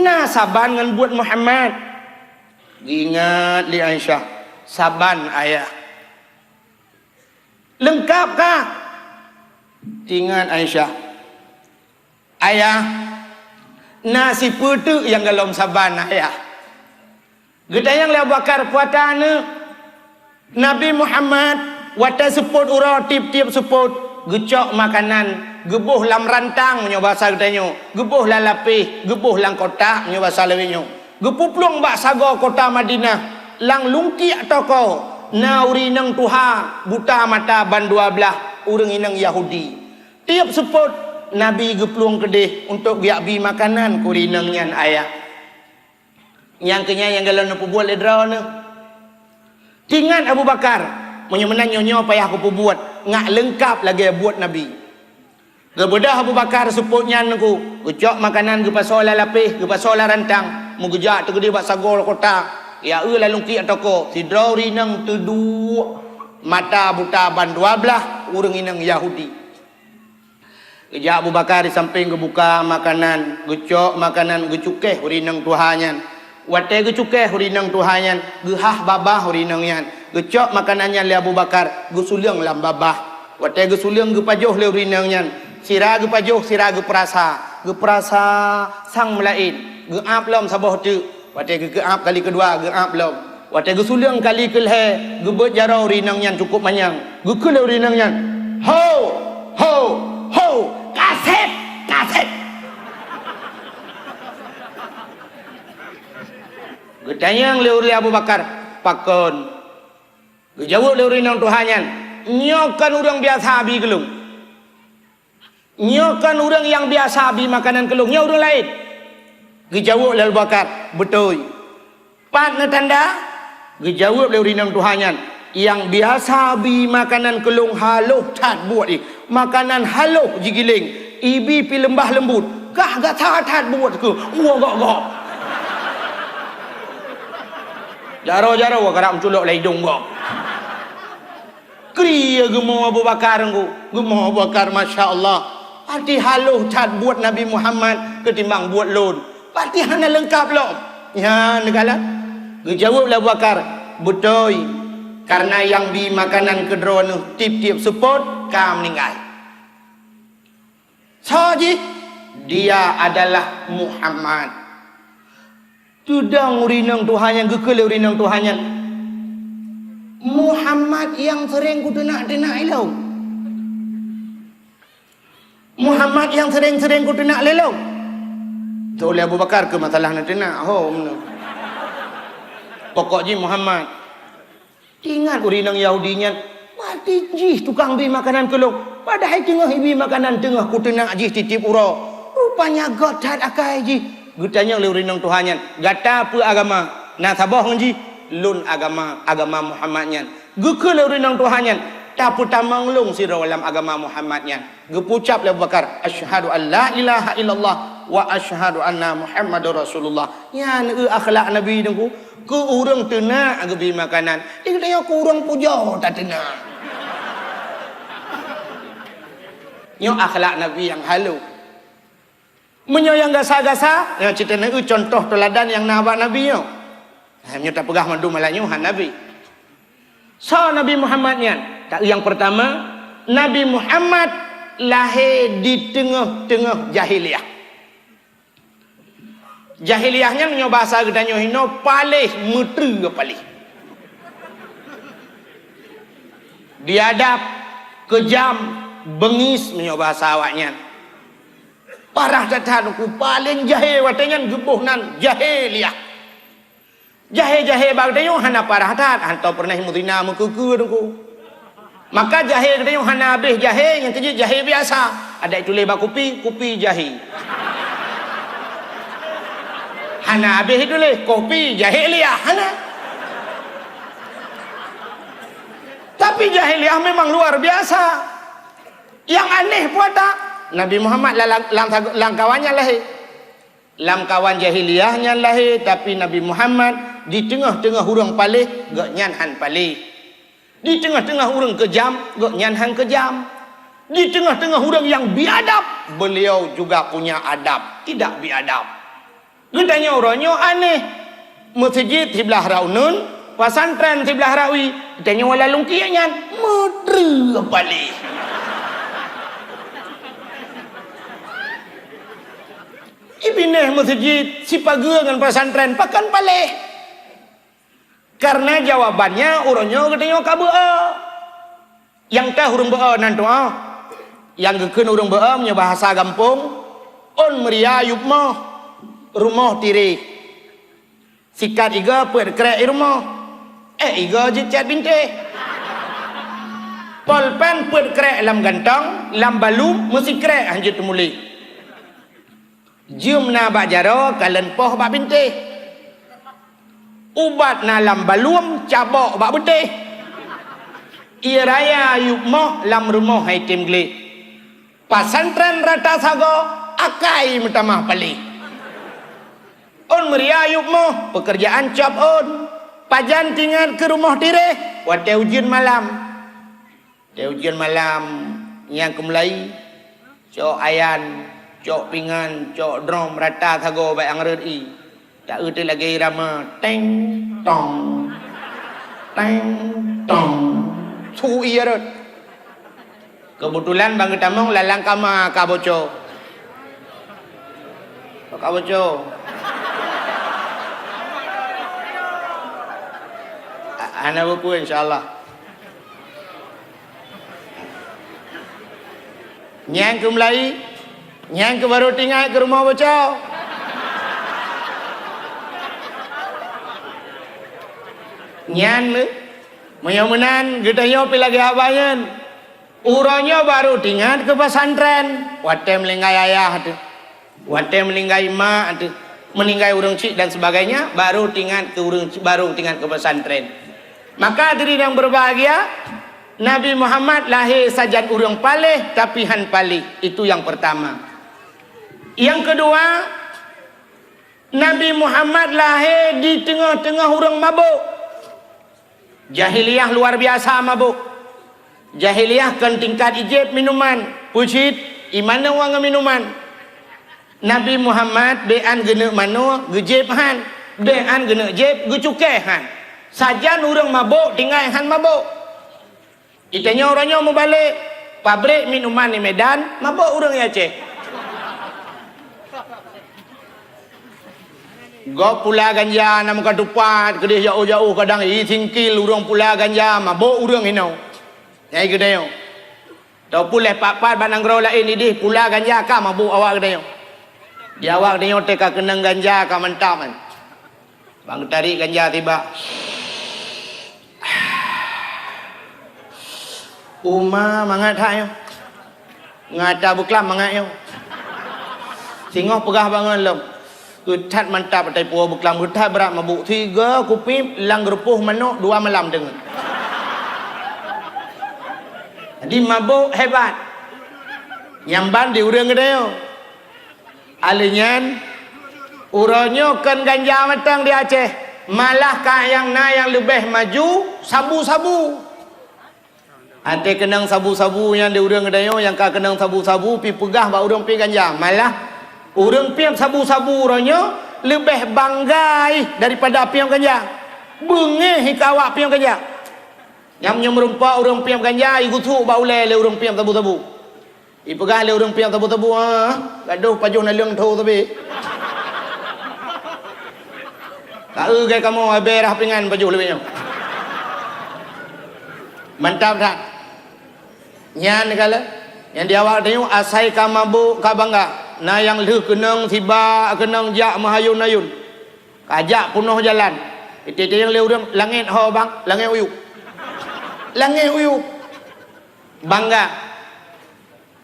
nah saban ngan buat Muhammad. Ingat li Aisyah, saban ayah. Lengkap kah? Ingat Aisyah, ayah, nasi putu yang galom saban ayah. Gedayang Abu Bakar puatan Nabi Muhammad wata seput ura tip-tip seput gecok makanan gebuh lam rantang nyo bahasa gedanyo gebuh la lapih gebuh lang kotak nyo bahasa lewinyo gepuplung bak sago kota Madinah lang lungki toko nauri nang tuha buta mata ban 12 urang inang Yahudi tiap seput Nabi geplung kedih untuk biak bi makanan kurinang nyan ayah. Yang kenya yang galau nak buat ledra ni. Tingan Abu Bakar menyemenan nyonya payah aku buat ngak lengkap lagi buat Nabi. Gebedah Abu Bakar seputnya aku gecok makanan ge pasal lapih ge pasal rantang mu gejak tu gede bak sagol kota. Ya lalu ki atoko sidra rinang tedu mata buta ban 12 urang inang Yahudi. Gejak Abu Bakar di samping gebuka makanan gecok makanan gecukeh rinang tuhannya. Wate gecuke hurinang tuhanyan gehah babah hurinang yan gecok makanannya le Abu Bakar gusuliang lam babah wate gusuliang gepajoh le hurinang yan sira gepajoh sira geprasa sang melain geap lom saboh tu wate geap kali kedua geap lom wate gusuliang kali kelhe gebet jarau hurinang yan cukup manyang gekul hurinang yan ho ho ho kaset Gedayang leuri Abu Bakar pakon. Gejawuk leuri nang tuhanyan. Nyokan orang biasa abi kelung. Nyokan orang yang biasa abi makanan kelung. Nya orang lain. Gejawuk Abu Bakar betul. Pat na tanda, dijawab oleh rinang Tuhannya, yang biasa bi makanan kelung haluh tat buat ni. Makanan haluh jigiling, ibi pi lembah lembut. Gah gak tat buat ke. Gak. Jaro-jaro kadang culok lai hidung gak. Kriya gemuk Abu Bakar engko. Gemuk Abu Bakar masya-Allah. Pati haluh tat buat Nabi Muhammad ketimbang buat lon. Pati hana lengkap lo. Ya negala. Dijawab Abu Bakar, betul. Karena yang bi makanan kedua nu tip-tip support ka meninggal. Saji dia adalah Muhammad. Tudang urinang Tuhan yang gekele urinang Tuhan yang Muhammad yang sering ku tenak ilau. Muhammad yang sering ku tenak lelau. Tu oleh Abu Bakar ke masalah nak tenak. Pokoknya Muhammad. Ingat urinang Yahudinya mati jih tukang bi makanan kelok. Padahal tengah bi makanan tengah ku tenak jih titip uro. Rupanya godat akai jih. Gutanya oleh urinang Tuhannya. Gata apa agama? Nah sabah ji lun agama Muhammadnya. Gekele urinang Tuhannya. Tapu tamang long sira dalam agama Muhammadnya. Gepucap le Abu Bakar, asyhadu an la ilaha illallah wa asyhadu anna Muhammadar Rasulullah. Ya akhlak Nabi dengku. Ke urang tenak gebi makanan. Dia kata ku urang puja tak tenak. Nyo akhlak Nabi yang halu. Menyo yang gasa-gasa, ya cerita ni contoh teladan yang nabak Nabi nyo. Nyo tak pegah mandu malanyo han Nabi. So Nabi Muhammadnya, tak yang pertama, Nabi Muhammad lahir di tengah-tengah jahiliyah. Jahiliyahnya menyo bahasa gedanyo hino palih metru palih. Biadab, kejam, bengis menyo bahasa awaknya. Parah tatan ku paling jahil watenya gebuhnan jahiliyah. Jahil bagdayo hana parah tat hanto pernah mudina mekuku ku. Maka jahil gedayo hana habis jahil yang keje jahil biasa. Ada itu leba kopi jahil. Hana habis itu le kopi jahiliyah hana. Tapi jahiliyah memang luar biasa. Yang aneh pun tak. Nabi Muhammad langkawannya lahir. Langkawan jahiliyahnya lahir, tapi Nabi Muhammad di tengah-tengah hurang palih gak nyanhan palih. Di tengah-tengah hurang kejam gak nyanhan kejam. Di tengah-tengah hurang yang biadab, beliau juga punya adab, tidak biadab. Gedanya orangnya aneh. Masjid sebelah Raunun, pesantren sebelah Rawi, gedanya wala lungkianya mudra palih. Ibineh masjid si pageung dengan pesantren pakan paleh. Karena jawabannya orangnya katanya kabua. Yang tah urang baa nantu Yang gekeun urang baa nya bahasa gampung. On meria yupmah rumah tiri. Sikat iga peut krek rumah. Iga jecat binte. Polpen peut krek lam gantong, lam balum mesti krek hanjut temuli. Jum na bak jaro kalen poh bak bintih. Ubat na lam balum cabok bak betih. Ia raya yukmoh lam rumah hai tim geli. Pasantren rata sago akai metamah pali. On meria yukmoh pekerjaan cop on. Pajan tinggal ke rumah tire. Wate ujian malam. Te ujian malam yang kemulai cok ayan, cok pingan, cok drum rata thago baik ang rei. Tak erti lagi rama teng tong. Teng tong. Su iya rot. Kebetulan bang tamong lalang kama kaboco. Kaboco. Ana buku insyaallah. Nyang ke Melayu, nyang ke baru tinggal ke rumah bocah. Nyan le, mayamunan gedanya pi lagi abayan. Urangnya baru tinggal ke pesantren. Wate melinggai ayah tu, wate melinggai mak tu. meninggal urang cik dan sebagainya, baru tinggal ke pesantren. Maka hadirin yang berbahagia, Nabi Muhammad lahir sajan urang palih tapi han palih. Itu yang pertama. Yang kedua, Nabi Muhammad lahir di tengah-tengah urang mabuk. Jahiliyah luar biasa mabuk. Jahiliyah kan tingkat ijib minuman. Pucit, imana wang minuman. Nabi Muhammad bean gena mano gejib han, bean gena jib gecukai han. Sajan urang mabuk tinggal han mabuk. Itanya orangnya mau balik pabrik minuman di Medan, mabuk urang ya Aceh. Go pula ganja nama katupat kedih jauh-jauh kadang tingkil urang pula ganja mabuk urang inau. Nyai gedeo. Tau pula papat banang grau lain idih pula ganja ka mabuk awak gedeo. Di awak dia teka kenang ganja ka mentah man. Bang tarik ganja tiba. Uma mangat hayo. Ngata buklam mangat yo. Singoh pegah bangun lom. Utat mantap patai puah buklam utat berat mabuk 3 kupim lang gerupuh manuk 2 malam dengan. Jadi mabuk hebat. Nyamban di urang gedeo. Alinyan uronyo kan ganja matang di Aceh, malah kah yang lebih maju sabu-sabu. Ate kenang sabu-sabu yang di urang gedayo yang kah kenang sabu-sabu pi pegah ba urang pi ganja, malah urang pi sabu-sabu uronyo lebih banggai daripada pi ganja. Bengeh hikawak pi ganja. Yang merumpa urang pi ganja igutu ba ule le urang pi sabu-sabu. Ipegah le urang piang tabu-tabu gaduh pajuh na leung tho tabi. Kau ke kamu berah pingan pajuh lebihnya. Mantap tak? Nyan kala yang di awak tengok asai ka mabuk ka bangga. Na yang leuh kenang tiba kenang jak mahayun-ayun. Kajak punuh jalan. Itu yang le urang langit ho bang, langit uyuk. Langit uyuk. Bangga.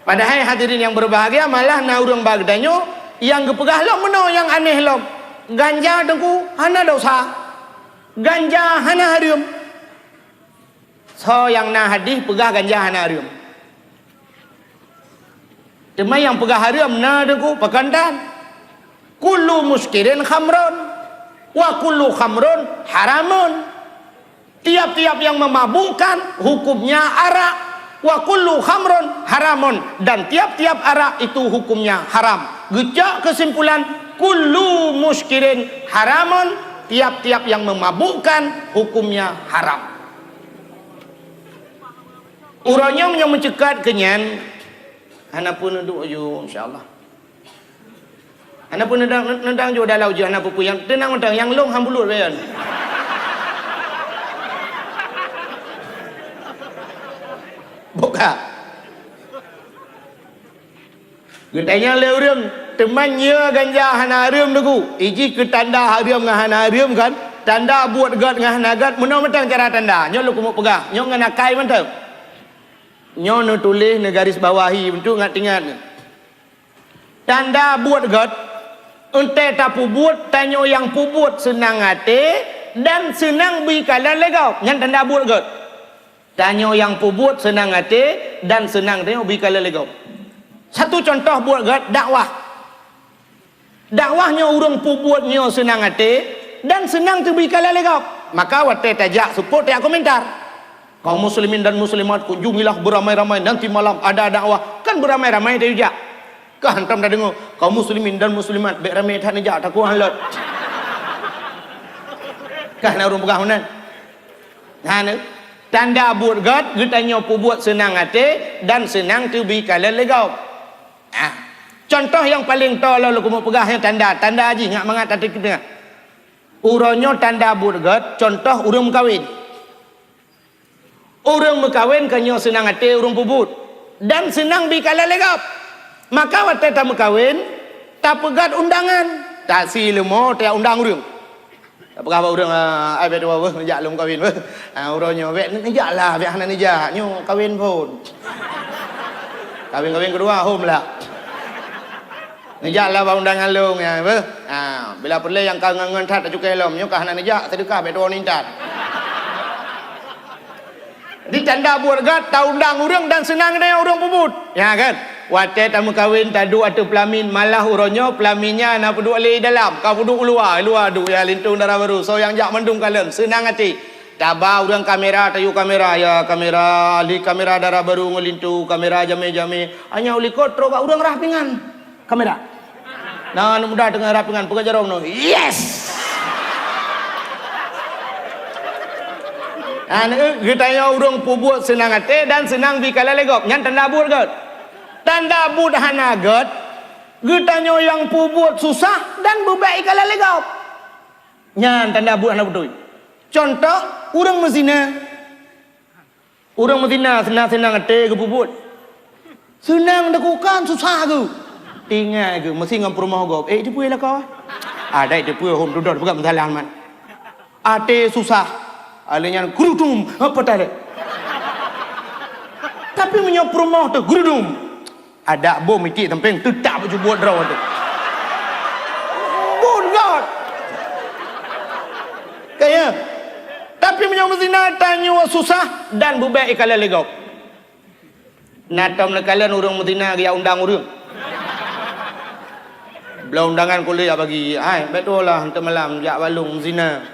Padahal hadirin yang berbahagia malah na urang bagdanyo yang gepegah lom meno yang aneh lom. Ganja dengku hana dosa. Ganja hana harum. So yang na hadis pegah ganja hana harum. Cuma yang pegah harum na dengku pakandan. Kullu muskirin khamron wa kullu khamron haramun. Tiap-tiap yang memabukkan hukumnya arak. Wa kullu khamrun haramun, dan tiap-tiap arak itu hukumnya haram. Gejak kesimpulan kullu muskirin haramun, tiap-tiap yang memabukkan hukumnya haram. Uranya yang mencekat kenyan ana pun duduk ju insyaallah. Ana pun nendang ju dalau ju ana pupu yang tenang mentang yang long hambulut bayan. Buka. Getanya le urang temannya ganja hana harum deku. Iji ke tanda harum ngah hana harum kan. Tanda buat gat ngah hana gat meno mentang cara tanda. Nyo lu kumuk pegah. Nyo ngana kai mentang. Nyo nu tulis ne garis bawahi bentuk ngat tingat. Tanda buat gat ente ta pubut tanyo yang pubut senang ate dan senang bikalan legau. Nyan tanda buat gat. Tanyo yang pubut senang hati dan senang dia bikala legau. Satu contoh buat gat dakwah. Dakwahnya urang pubutnya senang hati dan senang tu bikala legau. Maka wate tajak support dia komentar. Kaum muslimin dan muslimat kunjungilah beramai-ramai nanti malam ada dakwah. Kan beramai-ramai dia juga. Kan hantam dah dengar kaum muslimin dan muslimat beramai tak nejak tak kuat halat. Kan urang pegah mana? Nah, tanda buat gat getanya pubuat senang hati dan senang tu bikala legau. Contoh yang paling tolol lu kumuk pegahnya tanda haji ngak mangat tadi kita. Uronyo tanda buat gat contoh urang kawin. Urang mekawin kanyo senang hati urang pubut dan senang bikala legau. Maka wate ta mekawin ta pegat undangan. Tak silemo ta undang urang. Apakah ba urang ai bet wa ngejak lum kawin we. Uronyo bet ngejaklah bet hana nejak nyo kawin pun. Kawin kedua home lah. Nejaklah bang undangan long ya, apa? Bila perlu yang kau ngan tat cukai lom, nyok nak nejak sedekah betul ni tat. Di tanda buat gat, tahu undang orang dan senang dia orang pubut, ya kan? Wate tamu kahwin tadu atau pelamin malah uronyo pelaminnya nak puduk ali dalam, kau puduk luar du ya lintung darah baru. So yang jak mendung kaleng, senang hati. Tabah orang kamera tayu kamera ya kamera li kamera darah baru ngelintu kamera jame hanya uli kotro ka orang rapingan kamera nah mudah dengan rapingan pegajar no yes kita orang pubut senang hati dan senang bikala legok nyan tanda bud gat tanda bud hana gat kita yang pubut susah dan bebai kala legok nyan tanda bud hana betul. Contoh, orang Medina senang-senang ate ke puput. Senang lakukan, susah ke. Tinggal ke, mesti ngam rumah kau. Dia puai lah kau. Ada dia puai home duduk, bukan masalah man. Ate susah. Alanya gurudum, apa tadi? Tapi menyop rumah tu gurudum. Ada bom itu tempeng tetap baju buat draw tu. Good God. Kayak tapi menyambut zina tanya susah dan bubai kala legau. Natam kalian urang Medina dia undang urang. Belum undangan kuliah bagi. Betul lah untuk malam jak balung zina.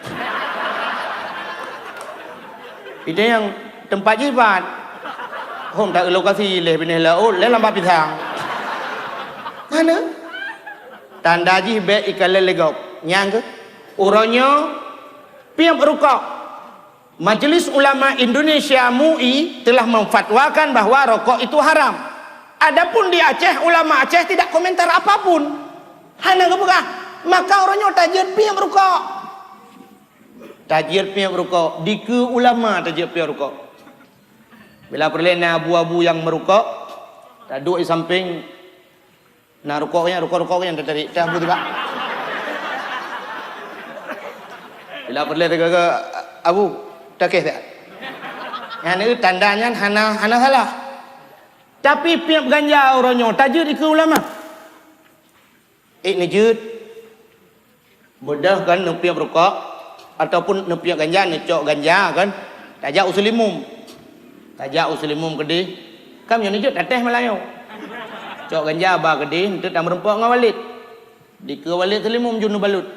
Itu yang tempat jibat. Hom tak lokasi leh benih laut leh lambat pisang. Mana? Tanda jibet ikala legau. Nyang ke? Uronyo piam rukuk. Majelis Ulama Indonesia MUI telah memfatwakan bahwa rokok itu haram. Adapun di Aceh, ulama Aceh tidak komentar apapun. Hanya kebukah, maka orangnya tajir piam rokok. Tajir piam rokok, di ke ulama tajir piam rokok. Bila perlena abu-abu yang merokok, tak duduk di samping, nah rokoknya yang tertarik, dah betul tak? Bila perlena ke abu, tak kisah. Yang itu tandanya hana salah. Tapi piap ganja orangnya tajud ikut ulama. Nejud. Mudah kan nepiap rokok ataupun nepiap ganja, necok ganja kan. Tajak usulimum. Kedih. Kam yang nejud teteh Melayu. Cok ganja ba kedih, entu tak merempok dengan walid. Dika walid selimum junu balut.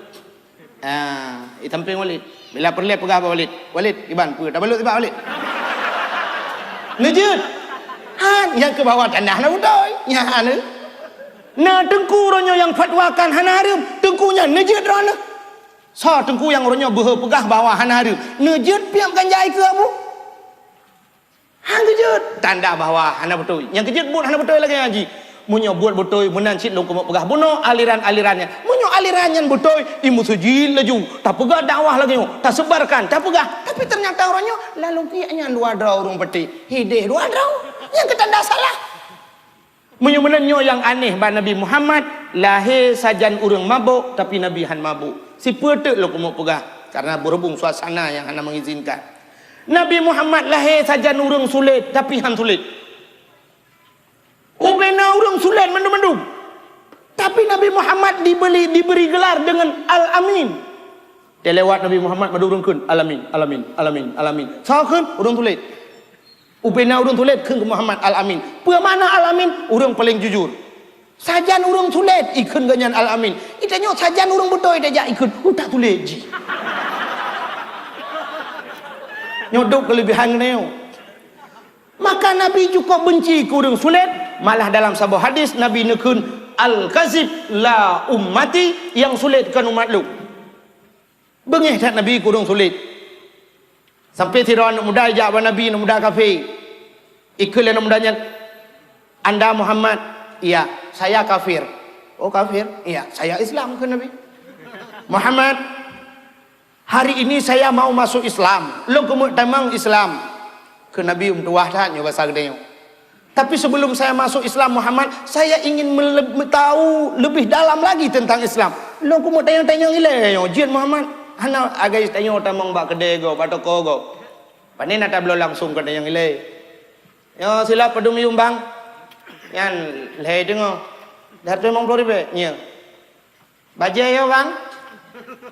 Itamping walid. Bila perlu pegah apa walid iban pu dah balut tiba walid. Nejud. Yang ke bawah tanah na udai. Nya nah tengku ronyo yang fatwakan hana haram, tengkunya nejud rana. So tengku yang ronyo pegah bawah hana haram. Nejud piam ganjai ke abu? Kejut tanda bahwa hana betul. Yang kejut buat hana betul lagi ngaji. Munyo buat betul menan cit long pegah buno aliran-alirannya. Munyo alirannya betul imu sujil laju. Tak pegah dakwah lagi tak sebarkan, tak pegah. Tapi ternyata orangnya lalu kianya dua draw urung peti. Hideh dua draw. Yang ketanda salah. Munyo menanyo yang aneh ba Nabi Muhammad lahir sajan urang mabuk tapi Nabi han mabuk. Si petek lo kumo pegah karena berhubung suasana yang hana mengizinkan. Nabi Muhammad lahir sajan urang sulit tapi han sulit. Ubena urang sulit mendung-mendung. Tapi Nabi Muhammad diberi gelar dengan Al-Amin. Dia lewat Nabi Muhammad madurungkeun Al-Amin. Sakeun urang sulit. Ubena urang sulit keun ke Muhammad Al-Amin. Peu mana Al-Amin? Urang paling jujur. Sajan urang sulit ikeun ganyan Al-Amin. Itanyo sajan urang betul dia ikeun tak sulit ji. Nyodok kelebihan neo. Maka Nabi juga benci ke urang sulit. Malah dalam sebuah hadis Nabi nekun al-kazib la ummati, yang sulit kan umat lu. Bengih tak Nabi ke urang sulit. Sampai tiran muda jawab Nabi muda kafir. Ikul yang mudanya Anda Muhammad, iya saya kafir. Oh kafir? Iya saya Islam ke Nabi. Muhammad, hari ini saya mau masuk Islam. Lo kemuk tamang Islam. Ke Nabi tuah tak nyoba sagdenya. Tapi sebelum saya masuk Islam Muhammad, saya ingin tahu lebih dalam lagi tentang Islam. Lo kemuk tanya-tanya ile jin Muhammad. Hana agak tanya tamang bak kedai go patoko go. Panen ada belum langsung ke yang ile. Yo sila pedumi umbang. Yan leh dengo. Dah 50,000 nya. Bajai ya bang?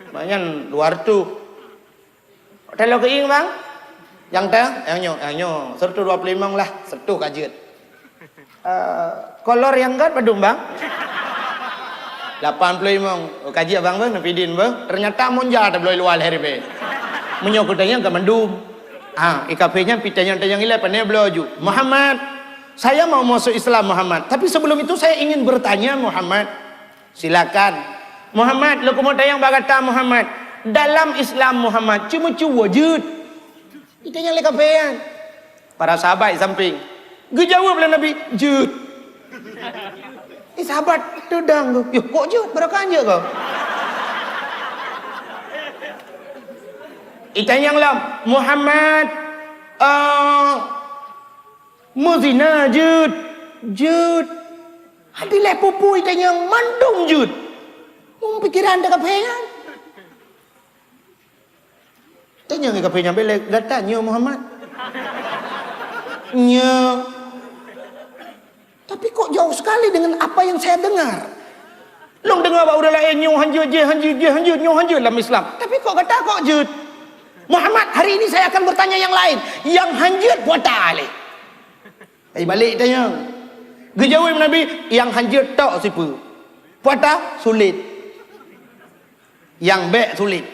Banyak luar tu. Kalau keing bang? Yang teh, yang nyo, sertu 25 lah, sertu kajet. Kolor yang kan badum bang? 85. Kaji abang bang, napidin bang. Ternyata monja tak boleh luar hari be. Menyokutanya ke mendum. IKP-nya pitanya yang ilai pandai beloju. Muhammad, saya mau masuk Islam Muhammad. Tapi sebelum itu saya ingin bertanya Muhammad. Silakan. Muhammad, lu mau tayang bagata Muhammad. Dalam Islam Muhammad cuma wujud. Pitanya lekapean. Para sahabat samping. Gue jawab lah Nabi, jud. Sahabat tudang tu. Yo, kok jud? Berakah je kau? Itanya lah Muhammad muzina jud. Hadi le pupu itanya mandung jud. Pikiran dah kapean. Tanya ke kapean bele datanya Muhammad. Nya. Tapi kok jauh sekali dengan apa yang saya dengar. Long dengar bahawa udah lain nyo hanjut nyo hanjut dalam Islam. Tapi kok kata kok jud. Muhammad, hari ini saya akan bertanya yang lain. Yang hanjut buat tak balik tanya. Gejawab Nabi, yang hanjut tak siapa. Buat tak sulit. Yang baik sulit.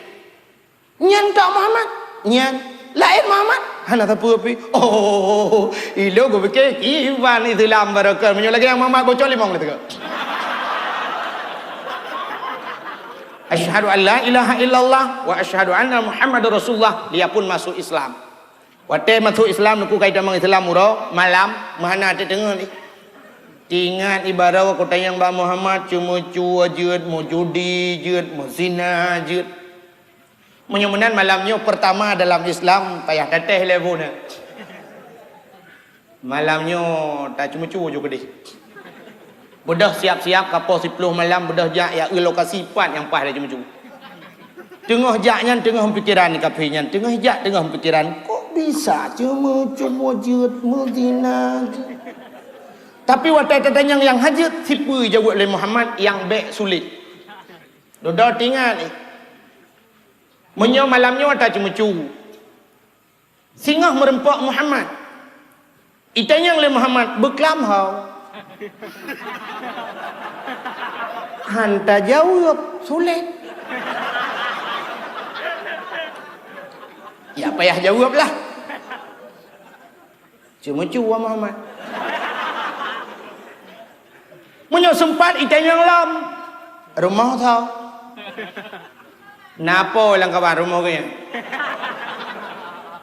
Nyan tak Muhammad. Nyan. Lain Muhammad. Hana tapi. Oh, ilo gue fikir Iwan Islam barakah. Menyo lagi yang Muhammad bocor limong gitu. Asyhadu an la ilaha illallah wa asyhadu anna Muhammadar Rasulullah. Dia pun masuk Islam. Waktu masuk Islam nuku kaitan dengan Islam muro malam mana ada dengar ni. Ingat ibarat kota yang Mbak Muhammad cuma jud, mau judi jud, mau zina jud. Menyemenan malamnya pertama dalam Islam payah teteh levelnya. Malamnya tak cuma juga deh. Bedah siap-siap kapal 10 malam bedah jak ya lokasi pan yang pas dia cuma. Tengah jaknya tengah pikiran kafinya, tengah jak tengah pikiran kok bisa cuma jud muzina. Tapi waktu tanya yang hajat siapa jawab oleh Muhammad yang baik sulit. Dodo tinggal ni. Menyo malamnya tak cuma Singah merempak Muhammad. Itanya oleh Muhammad beklam hau. Hanta jawab sulit. Ya payah jawab lah. Cuma Muhammad. Menyo sempat itanya lam. Rumah tau. Napa lang kawan rumah kaya?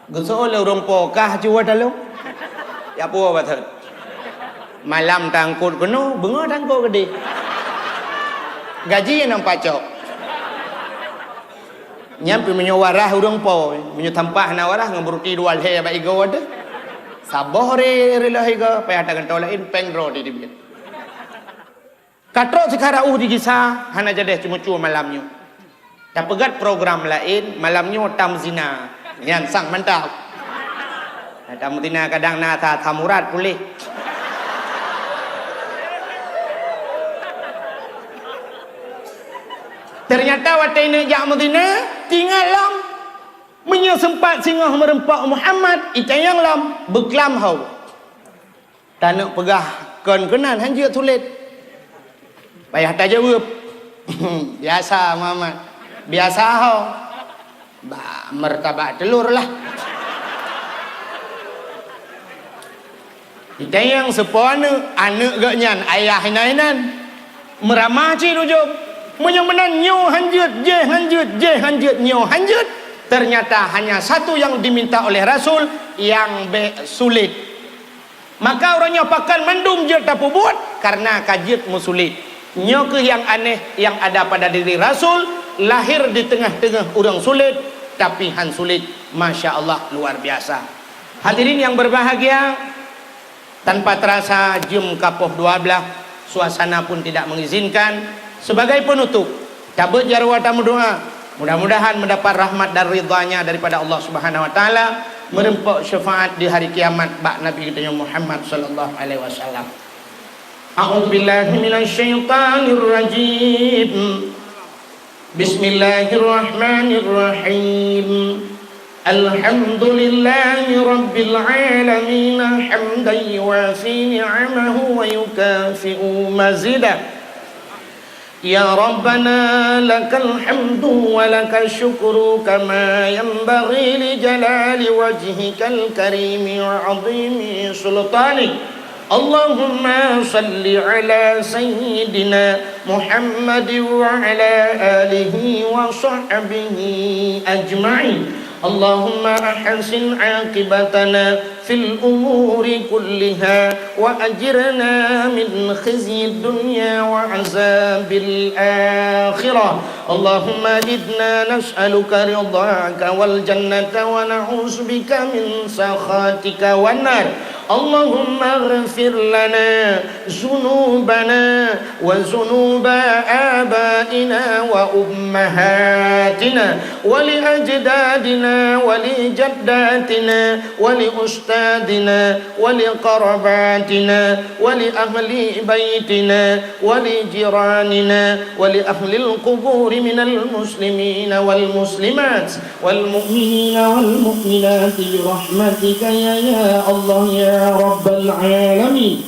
Gusto oleh urang pokah jua dalam. Ya apa betul? Malam tangkut kena, bengar tangkut gede. Gaji yang pacok. Nyampe menyawarah urang po, menyatampah nawarah ngeberuti dua leh ba igo ada. Sabah rela higa, payah takan tolain pengro di dibian. Katro sekarang digisa, hana jadi cuma malamnya. Tak pegat program lain, malamnya tam zina. Yang sang mantap. Tam zina kadang nata tamurat boleh. Ternyata waktu ini jak Madinah tinggal lam menyesempat singgah merempak Muhammad itayang lam beklam hau. Tak nak pegah kenan hanjut sulit. Payah tak jawab. Biasa Muhammad. Biasa hau. Mertabak telur lah. Itayang sepona anak gaknyan ayah hinainan meramah ci rujub. Menyemenan nyo hanjut nyo hanjut. Ternyata hanya satu yang diminta oleh Rasul yang sulit. Maka orangnya pakan mendum je tak buat karena kajit musulit. Nyo ke yang aneh yang ada pada diri Rasul lahir di tengah-tengah orang sulit tapi han sulit. Masya Allah luar biasa. Hadirin yang berbahagia, tanpa terasa jam kapoh 12 suasana pun tidak mengizinkan. Sebagai penutup, cabut jarwa tamu doa. Mudah-mudahan mendapat rahmat dan ridhanya daripada Allah Subhanahu wa taala, merempok syafaat di hari kiamat bak Nabi kita Muhammad sallallahu alaihi wasallam. A'udzu billahi minasyaitonir rajim. Bismillahirrahmanirrahim. Alhamdulillahi rabbil alamin hamdan yuwafi ni'amahu wa yukafi'u mazidah. Ya Rabbana lakal hamdu wa lakal syukru kama yanbaghi li jalali wajhikal karimi wa 'azimi sultanik. Allahumma salli ala sayyidina Muhammad wa ala alihi wa sahbihi ajma'in. Allahumma ahsin aqibatana fil umuri kulliha wa ajirna min khizyi dunya wa azabil akhirah. Allahumma idna nas'aluka ridhaka wal jannata wa na'udzubika min sakhatika wan nar. Allahumma ighfir lana zunubana wa zunuba abaina wa ummahatina wa li ajdadina wa li jaddatina wa li ustadina wa li qarabatina wa li ahli baitina wa li jiranina wa li ahli al-qubur min al-muslimin wal muslimat wal mu'minina wal mu'minat bi rahmatika ya Allah ya رب العالمين.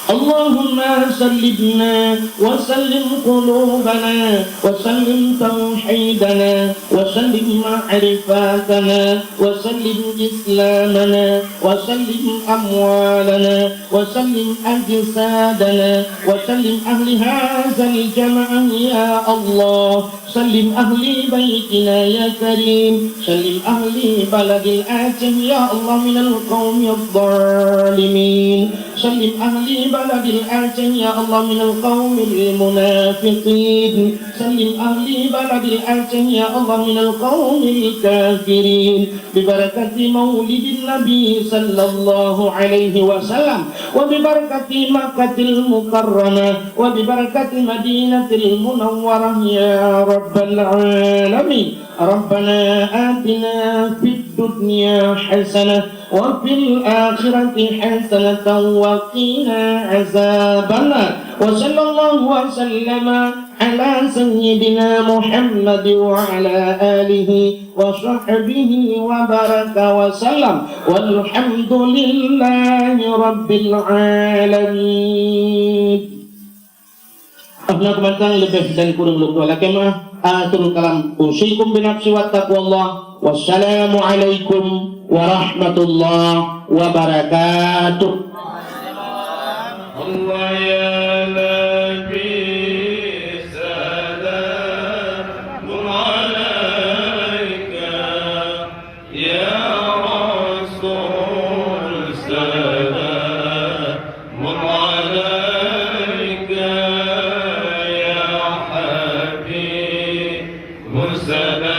اللهم سلمنا وسلم قلوبنا وسلم توحيدنا وسلم معرفاتنا وسلم إسلامنا وسلم أموالنا وسلم أجسادنا وسلم أهل هذا الجمع يا الله. سلم أهل بيتنا يا كريم. سلم أهل بلد الآتم يا الله من القوم الظالمين. سلم أهل بلد الآتم يا الله من القوم المنافقين. سلم أهل بلد الآتم يا الله من القوم الكافرين ببركة مولد النبي صلى الله عليه وسلم وببركة مكة المكرمة وببركة مدينة المنورة يا رب العالمين. ربنا آتنا في الدنيا حسنة وفي الآخرة حسنة وقنا عذاب النار. وصلى الله وسلم على سيدنا محمد وعلى آله وصحبه وبارك وسلم والحمد لله رب العالمين. Ahna kumantang lebih dan kurang lupa lagi mah akhirul kalam usikum binafsi wa taqwallah. Wassalamualaikum warahmatullahi wabarakatuh. Allah ya Nabi salamun alaika ya Rasul salamun alaika ya Habib Musa.